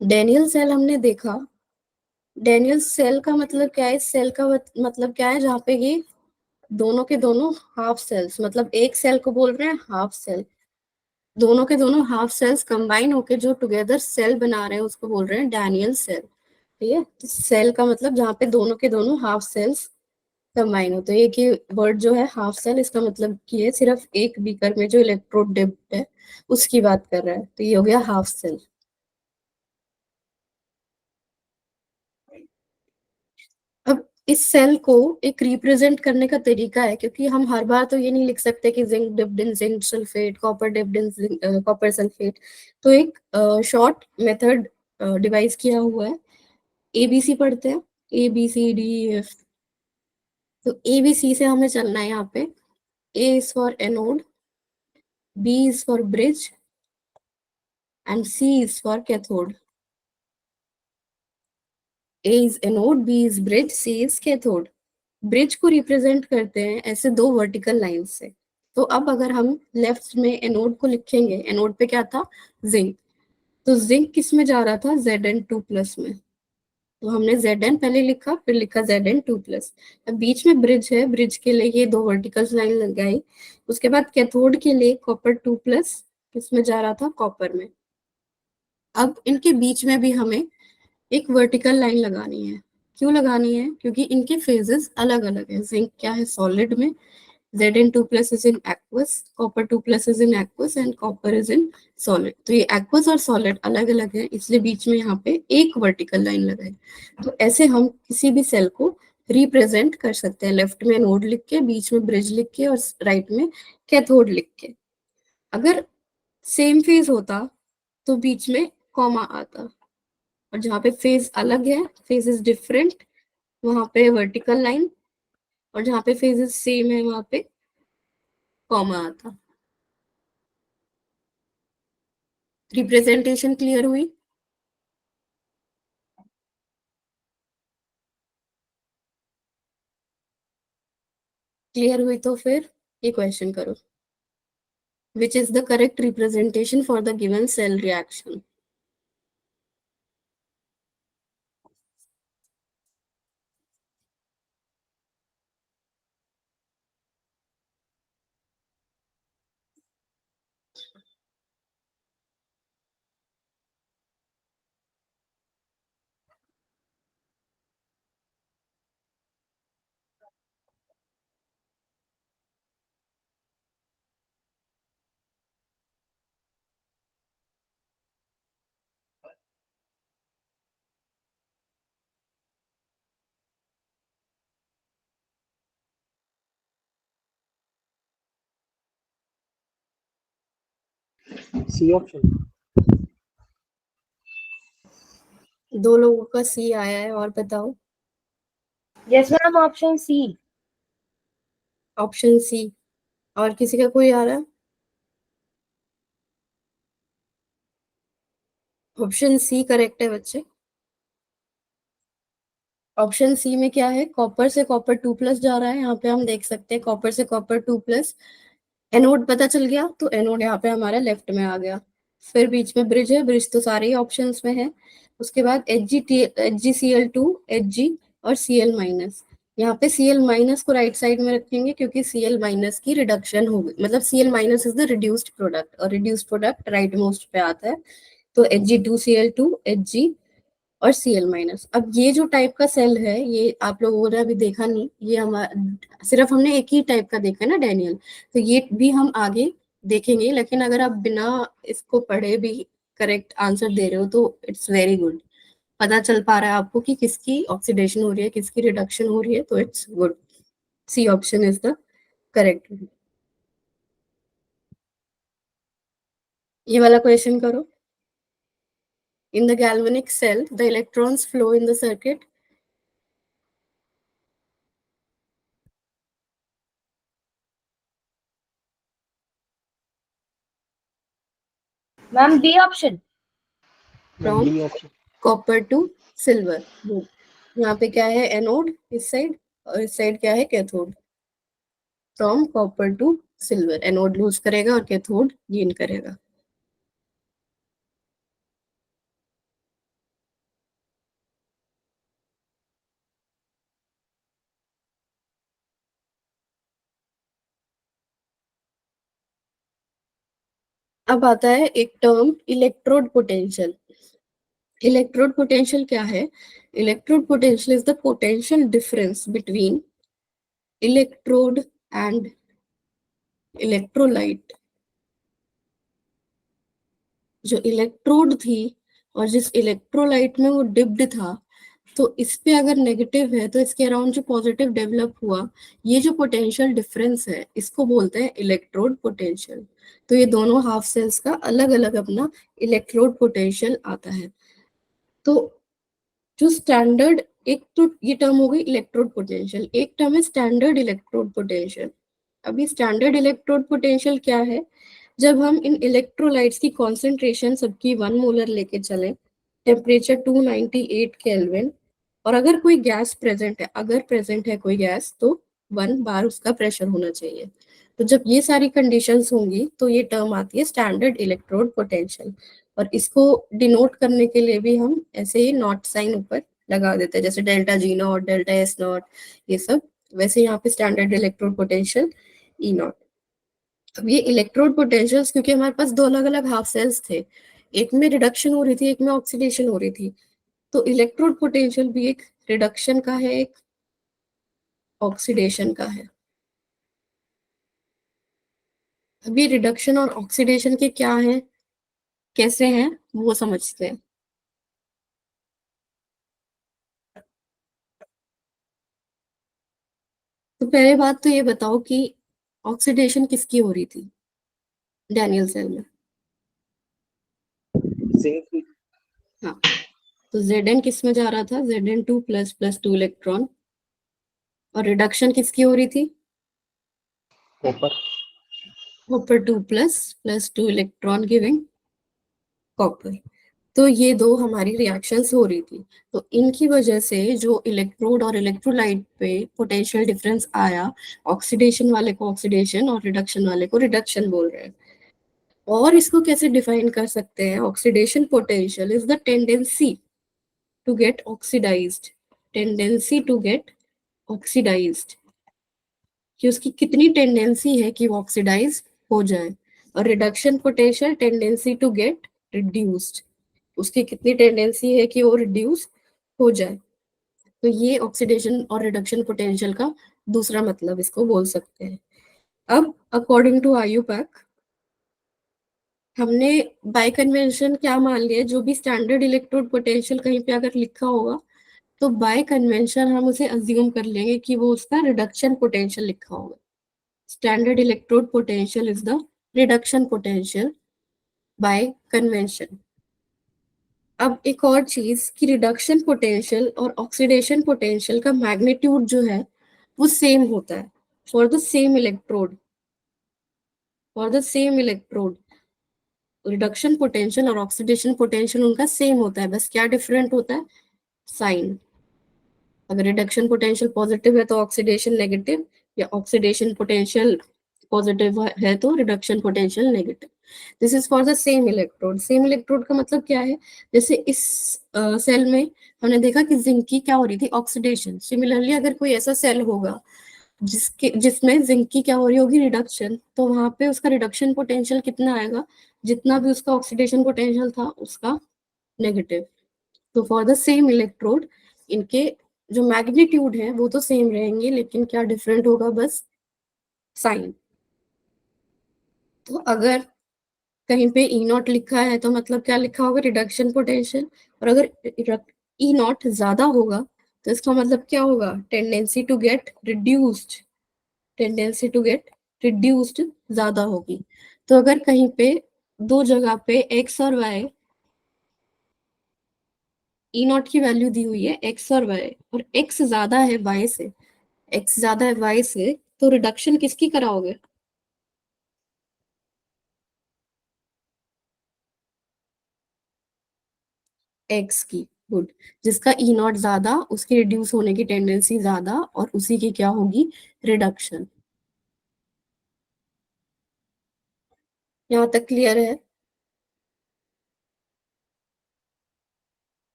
डेनियल सेल हमने देखा। डेनियल सेल का मतलब क्या है? सेल का मतलब क्या है? जहाँ पे ये दोनों के दोनों हाफ सेल्स, मतलब एक सेल को बोल रहे हैं हाफ सेल, दोनों के दोनों हाफ सेल्स कंबाइन होके जो टुगेदर सेल बना रहे हैं उसको बोल रहे हैं डैनियल सेल। ठीक है, तो सेल का मतलब जहाँ पे दोनों के दोनों हाफ सेल्स कंबाइन होते हैं। एक ये वर्ड जो है हाफ सेल, इसका मतलब कि ये सिर्फ एक बीकर में जो इलेक्ट्रोड डिप्ड है उसकी बात कर रहा है, तो ये हो गया हाफ सेल। अब इस सेल को एक रिप्रेजेंट करने का तरीका है, क्योंकि हम हर बार तो ये नहीं लिख सकते कि zinc dipped in zinc sulphate, copper dipped in copper sulphate. तो एक शॉर्ट मेथड डिवाइस किया हुआ है। ABC पढ़ते हैं, ABCDEF। तो ABC से हमें चलना है यहाँ पे। A is for anode, B is for bridge and C is for cathode. A is anode, B is bridge, C is cathode. Bridge को रिप्रेजेंट करते हैं ऐसे दो वर्टिकल लाइन से। तो अब अगर हम लेफ्ट में एनोड को लिखेंगे, एनोड पे क्या था? जिंक। तो जिंक किस में जा रहा था? Zn2 प्लस में। तो हमने Zn पहले लिखा, फिर लिखा Zn2+। अब बीच में ब्रिज है, ब्रिज के लिए ये दो वर्टिकल लाइन लगाई। उसके बाद कैथोड के लिए Copper 2+, किसमें जा रहा था, कॉपर में। अब इनके बीच में भी हमें एक वर्टिकल लाइन लगानी है। क्यों लगानी है, क्योंकि इनके फेजेस अलग अलग है। जिंक क्या है, सॉलिड में, Zn2+ is in aqueous, Copper 2+ is in aqueous and copper is in solid। तो ये aqueous और solid अलग अलग है, इसलिए बीच में यहाँ पे एक वर्टिकल लाइन लगाए। तो ऐसे हम किसी भी सेल को रिप्रेजेंट कर सकते हैं, लेफ्ट में नोड लिख के, बीच में ब्रिज लिख के और राइट में कैथोड लिख के। अगर सेम फेज होता तो बीच में कॉमा आता, और जहाँ पे फेज अलग है, फेज इज डिफरेंट, वहां पे वर्टिकल लाइन, और जहाँ पे फेजेस सेम है वहां पे कॉमा आता। रिप्रेजेंटेशन क्लियर हुई? क्लियर हुई तो फिर ये क्वेश्चन करो, which is the correct representation for the given cell reaction. C option. दो लोगों का सी आया है, और बताओ। Yes ma'am, option C. Option C, और किसी का कोई आ रहा है? ऑप्शन सी करेक्ट है बच्चे। ऑप्शन सी में क्या है, कॉपर से Copper 2+ जा रहा है, यहाँ पे हम देख सकते हैं कॉपर से Copper 2+। एनोड पता चल गया, तो एनोड यहाँ पे हमारा लेफ्ट में आ गया। फिर बीच में ब्रिज है, ब्रिज तो सारे ही ऑप्शंस में है। उसके बाद HgCl2, Hg और Cl-। यहाँ पे Cl- को राइट साइड में रखेंगे, क्योंकि Cl- की रिडक्शन होगी, मतलब Cl- is the reduced product, और रिड्यूस्ड प्रोडक्ट राइट मोस्ट पे आता है। तो Hg2Cl2, Hg और Cl-। अब ये जो टाइप का सेल है, ये आप लोगों ने अभी देखा नहीं, ये हमारा सिर्फ हमने एक ही टाइप का देखा ना, डैनियल। तो ये भी हम आगे देखेंगे, लेकिन अगर आप बिना इसको पढ़े भी करेक्ट आंसर दे रहे हो तो इट्स वेरी गुड। पता चल पा रहा है आपको कि किसकी ऑक्सीडेशन हो रही है, किसकी रिडक्शन हो रही है, तो it's good. C option is the correct. ये वाला क्वेश्चन करो। In the galvanic cell the electrons flow in the circuit। Ma'am B option. From D option. Copper to silver. यहाँ पे क्या है, एनोड इस साइड, और इस साइड क्या है, cathode. From copper to silver, anode lose करेगा और कैथोड गेन करेगा। अब आता है एक term, electrode potential. Electrode potential क्या है, electrode potential is the potential difference between electrode and electrolyte. जो इलेक्ट्रोड थी और जिस इलेक्ट्रोलाइट में वो डिप्ड था, तो इस पे अगर नेगेटिव है तो इसके अराउंड जो पॉजिटिव डेवलप हुआ, ये जो पोटेंशियल डिफरेंस है, इसको बोलते हैं इलेक्ट्रोड पोटेंशियल। तो ये दोनों हाफ सेल्स का अलग अलग अपना इलेक्ट्रोड पोटेंशियल आता है। तो जो स्टैंडर्ड, एक तो ये टर्म हो गई इलेक्ट्रोड पोटेंशियल, एक टर्म है स्टैंडर्ड इलेक्ट्रोड पोटेंशियल। अभी स्टैंडर्ड इलेक्ट्रोड पोटेंशियल क्या है, जब हम इन इलेक्ट्रोलाइट्स की कॉन्सेंट्रेशन सबकी 1 मोलर लेके चले, टेम्परेचर 298 केल्विन, और अगर कोई गैस प्रेजेंट है, अगर प्रेजेंट है कोई गैस, तो 1 बार उसका प्रेशर होना चाहिए। तो जब ये सारी कंडीशंस होंगी तो ये टर्म आती है स्टैंडर्ड इलेक्ट्रोड पोटेंशियल। और इसको डिनोट करने के लिए भी हम ऐसे ही नॉट साइन ऊपर लगा देते हैं, जैसे delta G not, delta S not, ये सब। वैसे यहाँ पे standard electrode potential E not. अब ये इलेक्ट्रोड पोटेंशियल्स, क्योंकि हमारे पास दो अलग अलग हाफ सेल्स थे, एक में रिडक्शन हो रही थी, एक में ऑक्सीडेशन हो रही थी, तो इलेक्ट्रोड पोटेंशियल भी एक रिडक्शन का है, एक ऑक्सीडेशन का है। अभी रिडक्शन और ऑक्सीडेशन के क्या है, कैसे हैं, वो समझते हैं। तो पहले बात तो ये बताओ कि ऑक्सीडेशन किसकी हो रही थी डैनियल सेल में। जिंक। हाँ, तो Zn किस में जा रहा था, Zn2 प्लस प्लस 2 इलेक्ट्रॉन। और रिडक्शन किसकी हो रही थी, copper. Copper 2 plus plus 2 electron giving copper. तो ये दो हमारी रिएक्शंस हो रही थी। तो इनकी वजह से जो इलेक्ट्रोड और इलेक्ट्रोलाइट पे पोटेंशियल डिफरेंस आया, ऑक्सीडेशन वाले को ऑक्सीडेशन और रिडक्शन वाले को रिडक्शन बोल रहे हैं। और इसको कैसे डिफाइन कर सकते हैं, oxidation potential is the tendency to get oxidised, tendency to get oxidised, कि उसकी कितनी टेंडेंसी है कि वो ऑक्सीडाइज हो जाए। और reduction potential tendency to get reduced, उसकी कितनी टेंडेंसी है कि वो रिड्यूस हो जाए। तो ये ऑक्सीडेशन और रिडक्शन पोटेंशियल का दूसरा मतलब इसको बोल सकते हैं। अब अकॉर्डिंग टू आयुपैक हमने बाय कन्वेंशन क्या मान लिया, जो भी स्टैंडर्ड इलेक्ट्रोड पोटेंशियल कहीं पे अगर लिखा होगा तो बाय कन्वेंशन हम उसे अज्यूम कर लेंगे कि वो उसका रिडक्शन पोटेंशियल लिखा होगा। Standard electrode potential is the reduction potential bye convention. अब एक और चीज कि रिडक्शन पोटेंशियल और ऑक्सीडेशन पोटेंशियल का मैग्नीट्यूड जो है वो सेम होता है for the same electrode, for the same electrode. Reduction potential और ऑक्सीडेशन पोटेंशियल उनका सेम होता है, बस क्या डिफरेंट होता है, साइन। अगर रिडक्शन पोटेंशियल पॉजिटिव है तो ऑक्सीडेशन नेगेटिव, या ऑक्सीडेशन पोटेंशियल पॉजिटिव है तो reduction potential negative. This is for the same electrode. Same electrode का मतलब क्या है, जैसे इस सेल में हमने देखा कि जिंक की क्या हो रही थी, ऑक्सीडेशन। सिमिलरली अगर कोई ऐसा सेल होगा जिसमें जिंक की क्या हो रही होगी, रिडक्शन, तो वहां पे उसका रिडक्शन पोटेंशियल कितना आएगा, जितना भी उसका ऑक्सीडेशन पोटेंशियल था उसका नेगेटिव। तो फॉर द सेम इलेक्ट्रोड इनके जो मैग्नीट्यूड है वो तो सेम रहेंगे, लेकिन क्या डिफरेंट होगा, बस साइन। तो अगर कहीं पे ई नॉट लिखा है तो मतलब क्या लिखा होगा, रिडक्शन पोटेंशियल। और अगर ई नॉट ज्यादा होगा तो इसका मतलब क्या होगा, tendency to get reduced, tendency to get reduced ज्यादा होगी। तो अगर कहीं पे दो जगह पे एक्स और वाई, ई नॉट की वैल्यू दी हुई है एक्स और वाई, और एक्स ज्यादा है वाई से, एक्स ज्यादा है वाई से, तो रिडक्शन किसकी कराओगे, एक्स की। गुड। जिसका ई नॉट ज्यादा उसकी रिड्यूस होने की टेंडेंसी ज्यादा, और उसी की क्या होगी, रिडक्शन। यहाँ तक क्लियर है,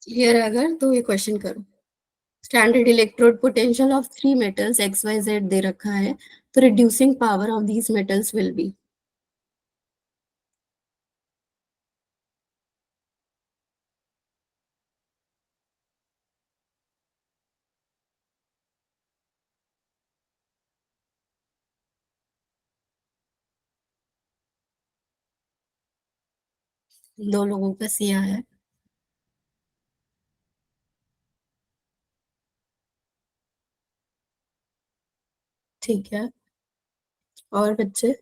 क्लियर है अगर तो ये क्वेश्चन करो। Standard electrode potential of three metals X Y Z दे रखा है, तो reducing power of these metals will be. दो लोगों का सिया है। ठीक है, और बच्चे,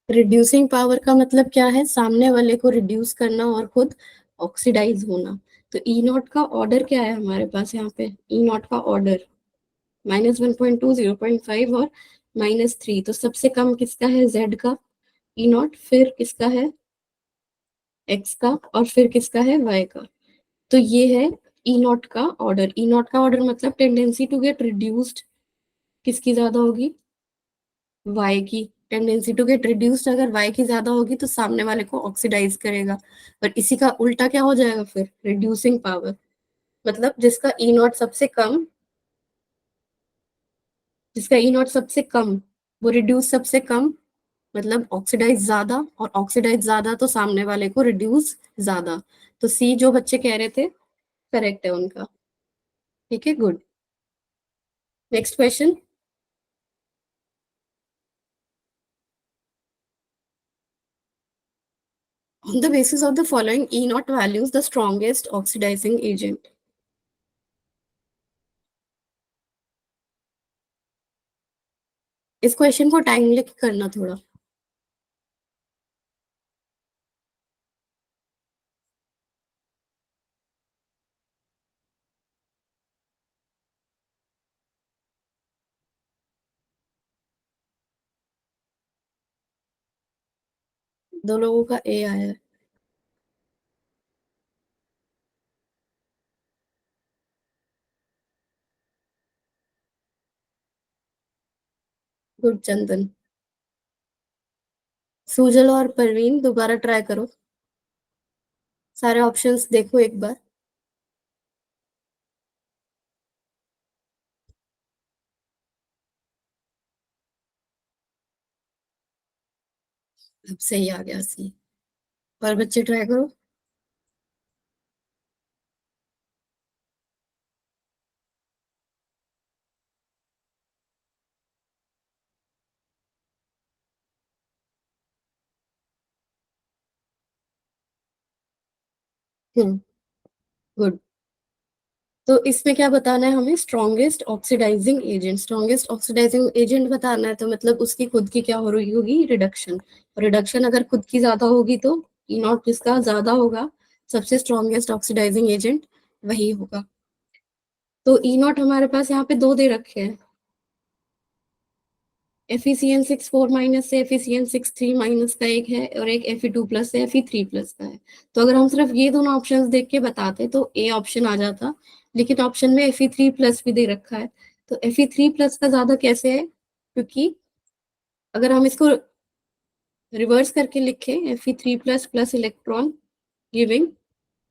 रिड्यूसिंग पावर का मतलब क्या है, सामने वाले को रिड्यूस करना और खुद ऑक्सीडाइज होना। तो ई नॉट का ऑर्डर क्या है हमारे पास यहाँ पे, ई नॉट का ऑर्डर -1.2, 0.5 और -3। तो सबसे कम किसका है, जेड का ई नॉट, फिर किसका है, एक्स का, और फिर किसका है, वाई का। तो ये है ई नॉट का ऑर्डर। ई नॉट का ऑर्डर मतलब टेंडेंसी टू गेट रिड्यूस्ड किसकी ज्यादा होगी, वाई की। टेंडेंसी टू गेट रिड्यूस्ड अगर वाई की ज्यादा होगी तो सामने वाले को ऑक्सीडाइज करेगा, पर इसी का उल्टा क्या हो जाएगा फिर, रिड्यूसिंग पावर। मतलब जिसका ई नॉट सबसे कम वो रिड्यूस सबसे कम, मतलब ऑक्सीडाइज ज्यादा, और ऑक्सीडाइज ज्यादा तो सामने वाले को रिड्यूस ज्यादा। तो सी जो बच्चे कह रहे थे करेक्ट है उनका। ठीक है, good. Next question. On the basis of the following E naught values, the strongest oxidizing agent. इस क्वेश्चन को टाइम लेके करना थोड़ा। दो लोगों का ए आया है। गुड चंदन। सुजल और परवीन दोबारा ट्राई करो, सारे ऑप्शंस देखो एक बार। अब सही आ गया सी। और बच्चे ट्राई करो। गुड। तो इसमें क्या बताना है हमें, strongest oxidising agent. Strongest oxidising agent बताना है, तो मतलब उसकी खुद की क्या हो रही होगी, रिडक्शन। रिडक्शन अगर खुद की ज्यादा होगी तो ई नॉट जिसका ज्यादा होगा, सबसे स्ट्रॉन्गेस्ट ऑक्सीडाइजिंग एजेंट वही होगा। तो ई नॉट हमारे पास यहाँ पे दो दे रखे हैं, Fe6 4 से Fe6 3 का एक है, और एक Fe2+ से Fe3+ का है। तो अगर हम सिर्फ ये दोनों ऑप्शंस देख के बताते तो ए ऑप्शन आ जाता, लेकिन ऑप्शन में Fe3+ भी दे रखा है। तो Fe3+ का ज्यादा कैसे है, क्योंकि अगर हम इसको रिवर्स करके लिखें, Fe3+ plus electron giving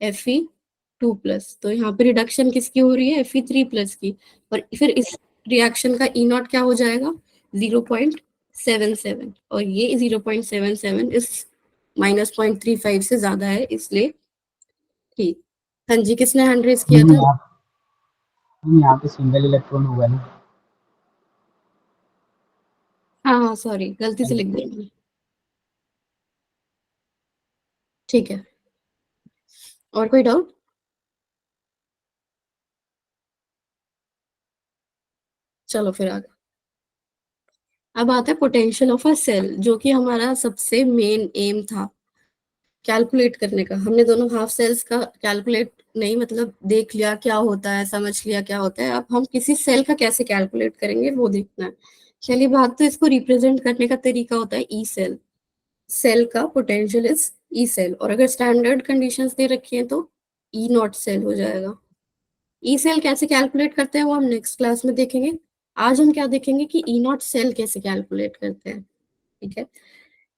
Fe2+, तो यहाँ पे रिडक्शन किसकी हो रही है, Fe3+ की। और फिर इस रिएक्शन का ई नॉट क्या हो जाएगा, 0.77, और ये 0.77 इस -0.35 से ज्यादा है, इसलिए ठीक। हाँ जी, किसने हैंड रेज किया था। यहाँ पे सिंगल इलेक्ट्रॉन हुआ ना। हाँ हाँ, सॉरी गलती से लिख दिया मैंने। ठीक है, और कोई डाउट। चलो फिर आगे। अब आता है पोटेंशियल ऑफ अ सेल, जो कि हमारा सबसे मेन एम था कैलकुलेट करने का। हमने दोनों हाफ सेल्स का कैलकुलेट नहीं, मतलब देख लिया क्या होता है, समझ लिया क्या होता है, अब हम किसी सेल का कैसे कैलकुलेट करेंगे वो देखना है। चलिए बात, तो इसको रिप्रेजेंट करने का तरीका होता है ई सेल। सेल का पोटेंशियल इज ई सेल, और अगर स्टैंडर्ड कंडीशंस दे रखी हैं तो ई नॉट सेल हो जाएगा। ई सेल कैसे कैलकुलेट करते हैं वो हम नेक्स्ट क्लास में देखेंगे। आज हम क्या देखेंगे कि ई नॉट सेल कैसे कैलकुलेट करते हैं। ठीक है,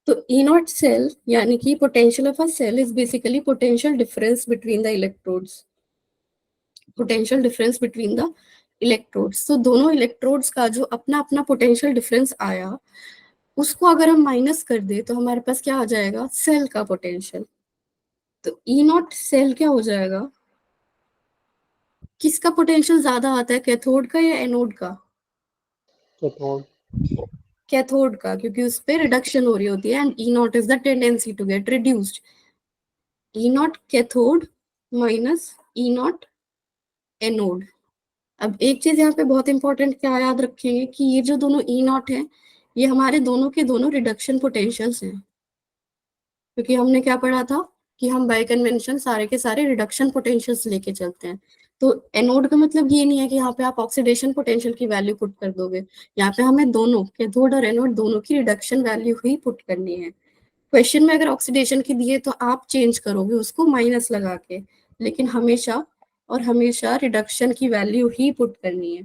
तो ई नॉट सेल यानी कि potential of a cell is basically potential difference between the electrodes. Potential difference between the electrodes, तो दोनों इलेक्ट्रोड्स का जो अपना अपना पोटेंशियल डिफरेंस आया, उसको अगर हम माइनस कर दे तो हमारे पास क्या आ जाएगा, सेल का पोटेंशियल। तो ई नॉट सेल क्या हो जाएगा, किसका पोटेंशियल ज्यादा आता है, कैथोड का या एनोड का। कैथोड। कैथोड का, क्योंकि उस पर रिडक्शन हो रही होती है, and E nought is the tendency to get reduced. E not cathode minus E not anode. अब एक चीज यहाँ पे बहुत इंपॉर्टेंट क्या याद रखेंगे कि ये जो दोनों ई नॉट है, ये हमारे दोनों के दोनों रिडक्शन पोटेंशियल्स हैं। क्योंकि हमने क्या पढ़ा था कि हम बाय कन्वेंशन सारे के सारे रिडक्शन पोटेंशियल्स लेके चलते हैं। तो एनोड का मतलब ये नहीं है कि यहाँ पे आप ऑक्सीडेशन पोटेंशियल की वैल्यू पुट कर दोगे, यहाँ पे हमें दोनों कैथोड और एनोड दोनों की रिडक्शन वैल्यू ही पुट करनी है। क्वेश्चन में अगर ऑक्सीडेशन की दिए तो आप चेंज करोगे उसको माइनस लगा के, लेकिन हमेशा और हमेशा रिडक्शन की वैल्यू ही पुट करनी है।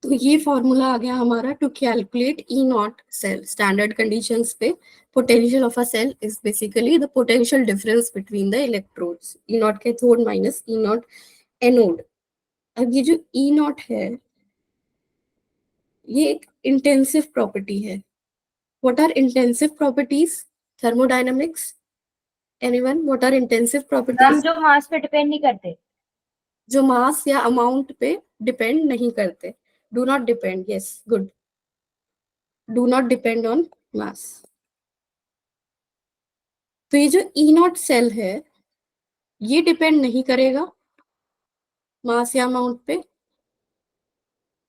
तो ये फॉर्मूला आ गया हमारा to calculate E naught cell standard conditions पे। Potential of a cell is basically the potential difference between the electrodes, E not cathode minus E not anode. अब ये जो ई नॉट है, ये एक इंटेंसिव प्रॉपर्टी है। What are intensive properties? Thermodynamics, anyone, what are intensive ma'am properties? जो mass पे depend नहीं करते। जो मास या अमाउंट पे डिपेंड नहीं करते। Do not depend, yes, good, do not depend on मास। तो ये जो ई नॉट सेल है, ये डिपेंड नहीं करेगा मास या अमाउंट पे,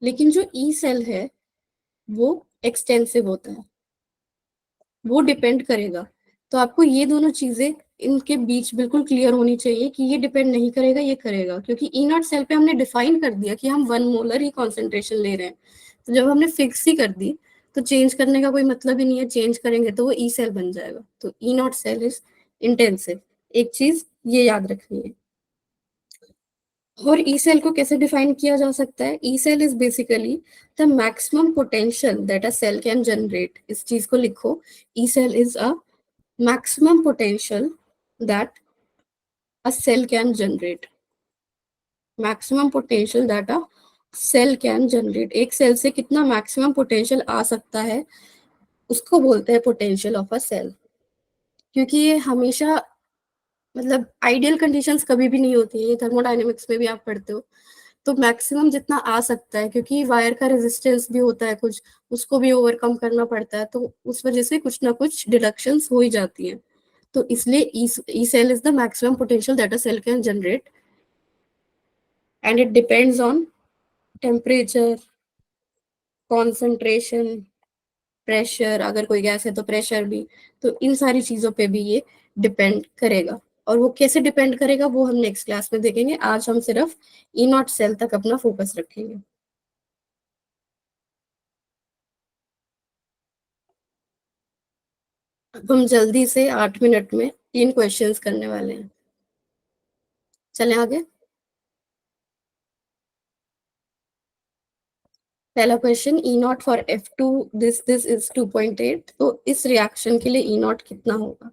लेकिन जो ई सेल है वो एक्सटेंसिव होता है, वो डिपेंड करेगा। तो आपको ये दोनों चीजें इनके बीच बिल्कुल क्लियर होनी चाहिए कि ये डिपेंड नहीं करेगा, ये करेगा, क्योंकि ई नॉट सेल पे हमने डिफाइन कर दिया कि हम 1 मोलर ही कॉन्सेंट्रेशन ले रहे हैं। तो जब हमने फिक्स ही कर दी तो चेंज करने का कोई मतलब ही नहीं है, चेंज करेंगे तो वो ई सेल बन जाएगा। तो ई नॉट सेल इज इंटेंसिव, एक चीज ये याद रखनी है। और ई सेल को कैसे डिफाइन किया जा सकता है? E cell is basically the maximum potential that a cell can generate. इस चीज को लिखो, E cell is a maximum potential that a cell can generate, maximum potential that a cell can generate। एक cell से कितना maximum potential आ सकता है उसको बोलते हैं पोटेंशियल ऑफ अ सेल। क्योंकि ये हमेशा, मतलब आइडियल कंडीशंस कभी भी नहीं होती है, ये थर्मोडायनेमिक्स में भी आप पढ़ते हो। तो मैक्सिमम जितना आ सकता है, क्योंकि वायर का रेजिस्टेंस भी होता है कुछ, उसको भी ओवरकम करना पड़ता है, तो उस वजह से कुछ ना कुछ डिडक्शंस हो ही जाती हैं। तो इसलिए E cell is the maximum potential that a cell can generate, and it depends on temperature, concentration, pressure, अगर कोई गैस है तो प्रेशर भी। तो इन सारी चीजों पे भी ये डिपेंड करेगा। और वो कैसे डिपेंड करेगा वो हम नेक्स्ट क्लास में देखेंगे। आज हम सिर्फ ई नॉट सेल तक अपना फोकस रखेंगे। अब हम जल्दी से 8 मिनट में 3 क्वेश्चंस करने वाले हैं। चलें आगे। पहला question, E not for F2, this is 2.8। तो इस रिएक्शन के लिए ई नॉट कितना होगा?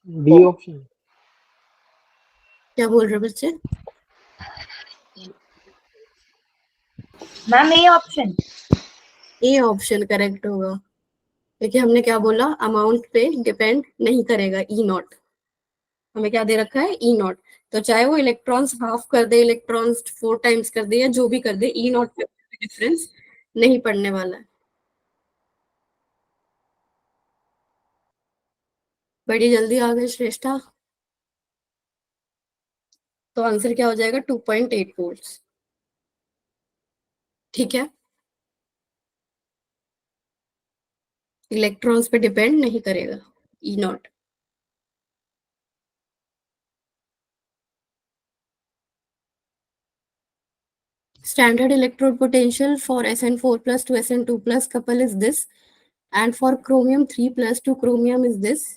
B option. क्या बोल रहे बच्चे? Ma'am A option. A option correct होगा, क्योंकि हमने क्या बोला, अमाउंट पे डिपेंड नहीं करेगा ई नॉट। हमें क्या दे रखा है? E not. तो चाहे वो इलेक्ट्रॉन्स हाफ कर दे, इलेक्ट्रॉन्स 4 टाइम्स कर दे, या जो भी कर दे, ई नॉट पे डिफरेंस नहीं पड़ने वाला है। बड़ी जल्दी आ गए श्रेष्ठा। तो आंसर क्या हो जाएगा? 2.8 वोल्ट। ठीक है, इलेक्ट्रॉन्स पे डिपेंड नहीं करेगा ई not. Standard electrode potential for Sn4 plus to Sn2 plus couple is this, and for chromium 3 plus to chromium is this.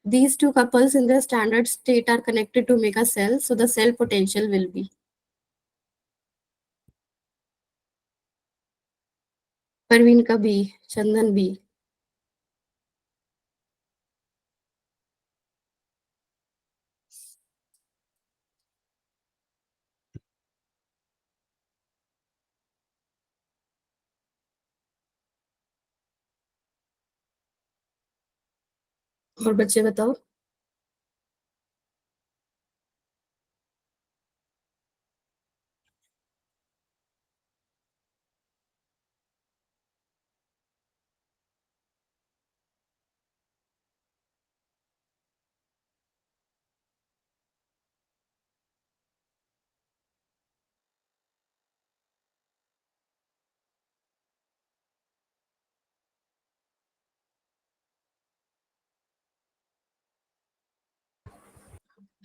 These two couples in the standard state are connected to make a cell, so the cell potential will be. Parveen का B, चंदन B. और बच्चे बताओ।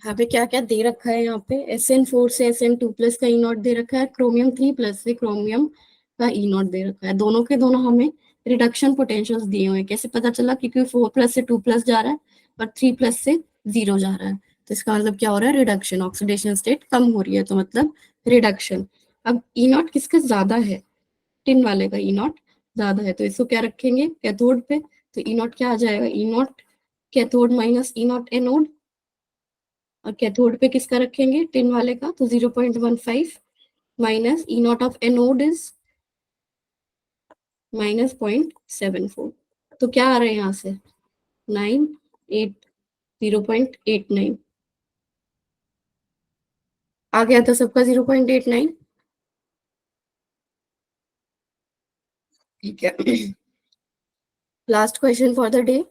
यहाँ पे क्या क्या दे रखा है, यहाँ पे SN4 से SN2+ का ई नॉट दे रखा है, क्रोमियम 3+ से क्रोमियम का ई नॉट दे रखा है। दोनों के दोनों हमें रिडक्शन पोटेंशियल्स दिए हुए हैं। कैसे पता चला? क्योंकि 4+ से 2+ जा रहा है और 3+ से 0 जा रहा है, तो इसका मतलब क्या हो रहा है? रिडक्शन, ऑक्सीडेशन स्टेट कम हो रही है, तो मतलब रिडक्शन। अब ई नॉट किसका ज्यादा है? टिन वाले का ई नॉट ज्यादा है, तो इसको क्या रखेंगे? कैथोड पे। तो ई नॉट क्या आ जाएगा? E not cathode minus E not anode. और कैथोड पे किसका रखेंगे? टिन वाले का। तो 0.15 minus E naught of anode is -0.74। तो क्या आ रहा है यहाँ से? 0.89 आ गया था सबका 0.89। ठीक है। Last question for the day.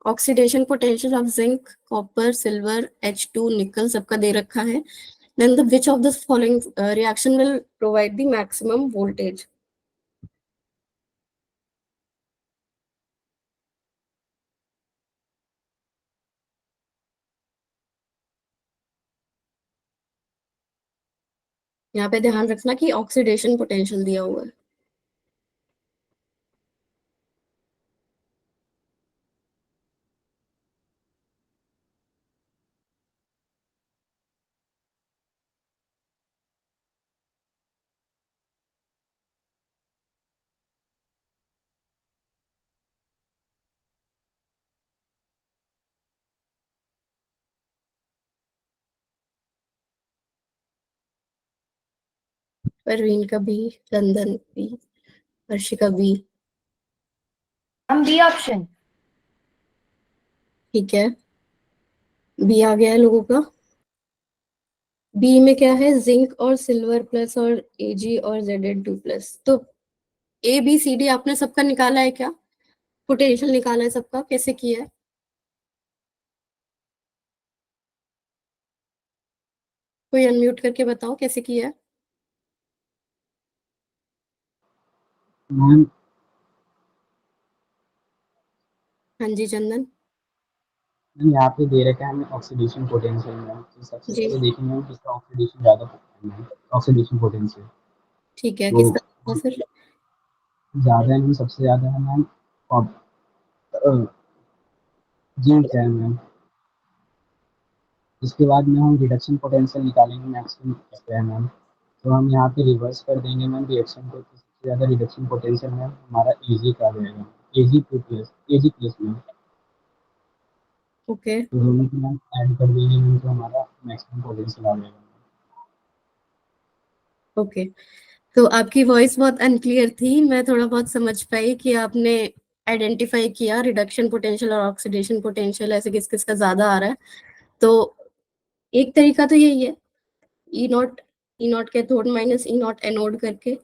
Oxidation potential of zinc, copper, silver, H2, निकल सबका दे रखा है। Then the which of the following reaction will provide the maximum voltage? यहाँ पे ध्यान रखना कि ऑक्सीडेशन पोटेंशियल दिया हुआ है। परवीन का बी, चंदन बी, हर्षिका बी। हम बी ऑप्शन। ठीक है, बी आ गया है लोगों का। बी में क्या है? जिंक और सिल्वर प्लस और Ag और Zn2+। तो ABCD आपने सबका निकाला है क्या? पोटेंशियल निकाला है सबका? कैसे किया है? कोई अनम्यूट करके बताओ कैसे किया है। मैम हाँ जी चंदन यहाँ पे दे रखा है हमें ऑक्सीडेशन पोटेंशियल में, तो सबसे जी। पहले देखेंगे हम किसका ऑक्सीडेशन ज़्यादा है, ऑक्सीडेशन पोटेंशियल। ठीक है, तो किसका था फिर? ज़्यादा है, सबसे ज़्यादा है मैम जिंक है मैम। इसके बाद में हम रिडक्शन पोटेंशियल निकालेंगे मैक्सिमम किसका है मैम। तो हम यहाँ पे रिवर्स कर देंगे मैम रिएक्शन को, तो सबसे ज़्यादा रिडक्शन पोटेंशियल मैम हमारा Ag का आ जाएगा, Ag+ मैम। ओके तो दोनों को मैम ऐड कर देंगे मैम, तो हमारा मैक्सिमम पोटेंशियल आ जाएगा। ओके। तो आपकी वॉइस बहुत अनक्लियर थी, मैं थोड़ा बहुत समझ पाई कि आपने आइडेंटिफाई किया रिडक्शन पोटेंशियल और ऑक्सीडेशन पोटेंशियल ऐसे किस किस का ज्यादा आ रहा है। तो एक तरीका तो यही है, E not cathode minus E not anode करके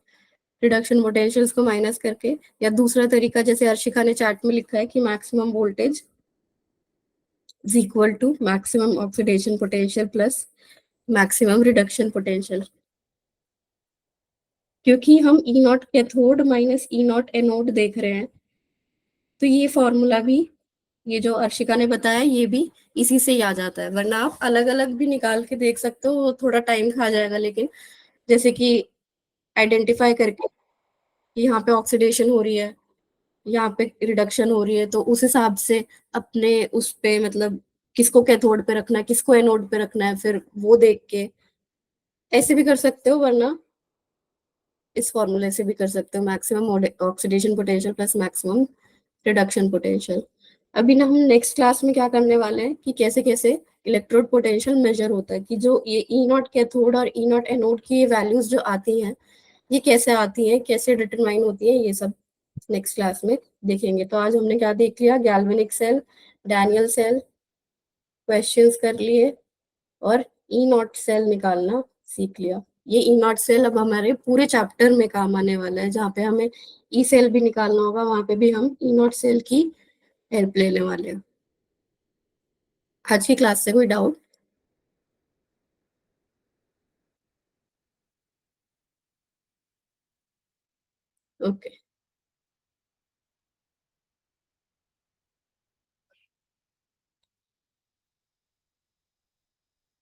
रिडक्शन पोटेंशियल्स को माइनस करके। या दूसरा तरीका जैसे अर्शिका ने चार्ट में लिखा है कि maximum voltage is equal to maximum oxidation potential plus maximum reduction potential. क्योंकि हम E not cathode minus E not anode देख रहे हैं, तो ये फॉर्मूला भी, ये जो अर्शिका ने बताया, ये भी इसी से ही आ जाता है। वरना आप अलग अलग भी निकाल के देख सकते हो, वो थोड़ा टाइम खा जाएगा। लेकिन जैसे कि आइडेंटिफाई करके कि यहाँ पे ऑक्सीडेशन हो रही है, यहाँ पे रिडक्शन हो रही है, तो उस हिसाब से अपने उस पे मतलब किसको कैथोड पे रखना है, किसको एनोड पे रखना है, फिर वो देख के ऐसे भी कर सकते हो। वरना इस फॉर्मूले से भी कर सकते हो, maximum oxidation potential plus maximum reduction potential. अभी ना हम नेक्स्ट क्लास में क्या करने वाले हैं कि कैसे कैसे इलेक्ट्रोड पोटेंशियल मेजर होता है, कि जो ये ई नॉट कैथोड और ई नॉट एनोड की वैल्यूज जो आती हैं, ये कैसे आती हैं, कैसे डिटरमाइन होती है, ये सब नेक्स्ट क्लास में देखेंगे। तो आज हमने क्या देख लिया? Galvanic cell, Daniell cell questions कर लिए, और ई नॉट सेल निकालना सीख लिया। ये ई नॉट सेल अब हमारे पूरे चैप्टर में काम आने वाला है। जहाँ पे हमें ई सेल भी निकालना होगा, वहां पे भी हम ई नॉट सेल की हेल्प लेने वाले हैं। आज की क्लास से कोई डाउट? ओके।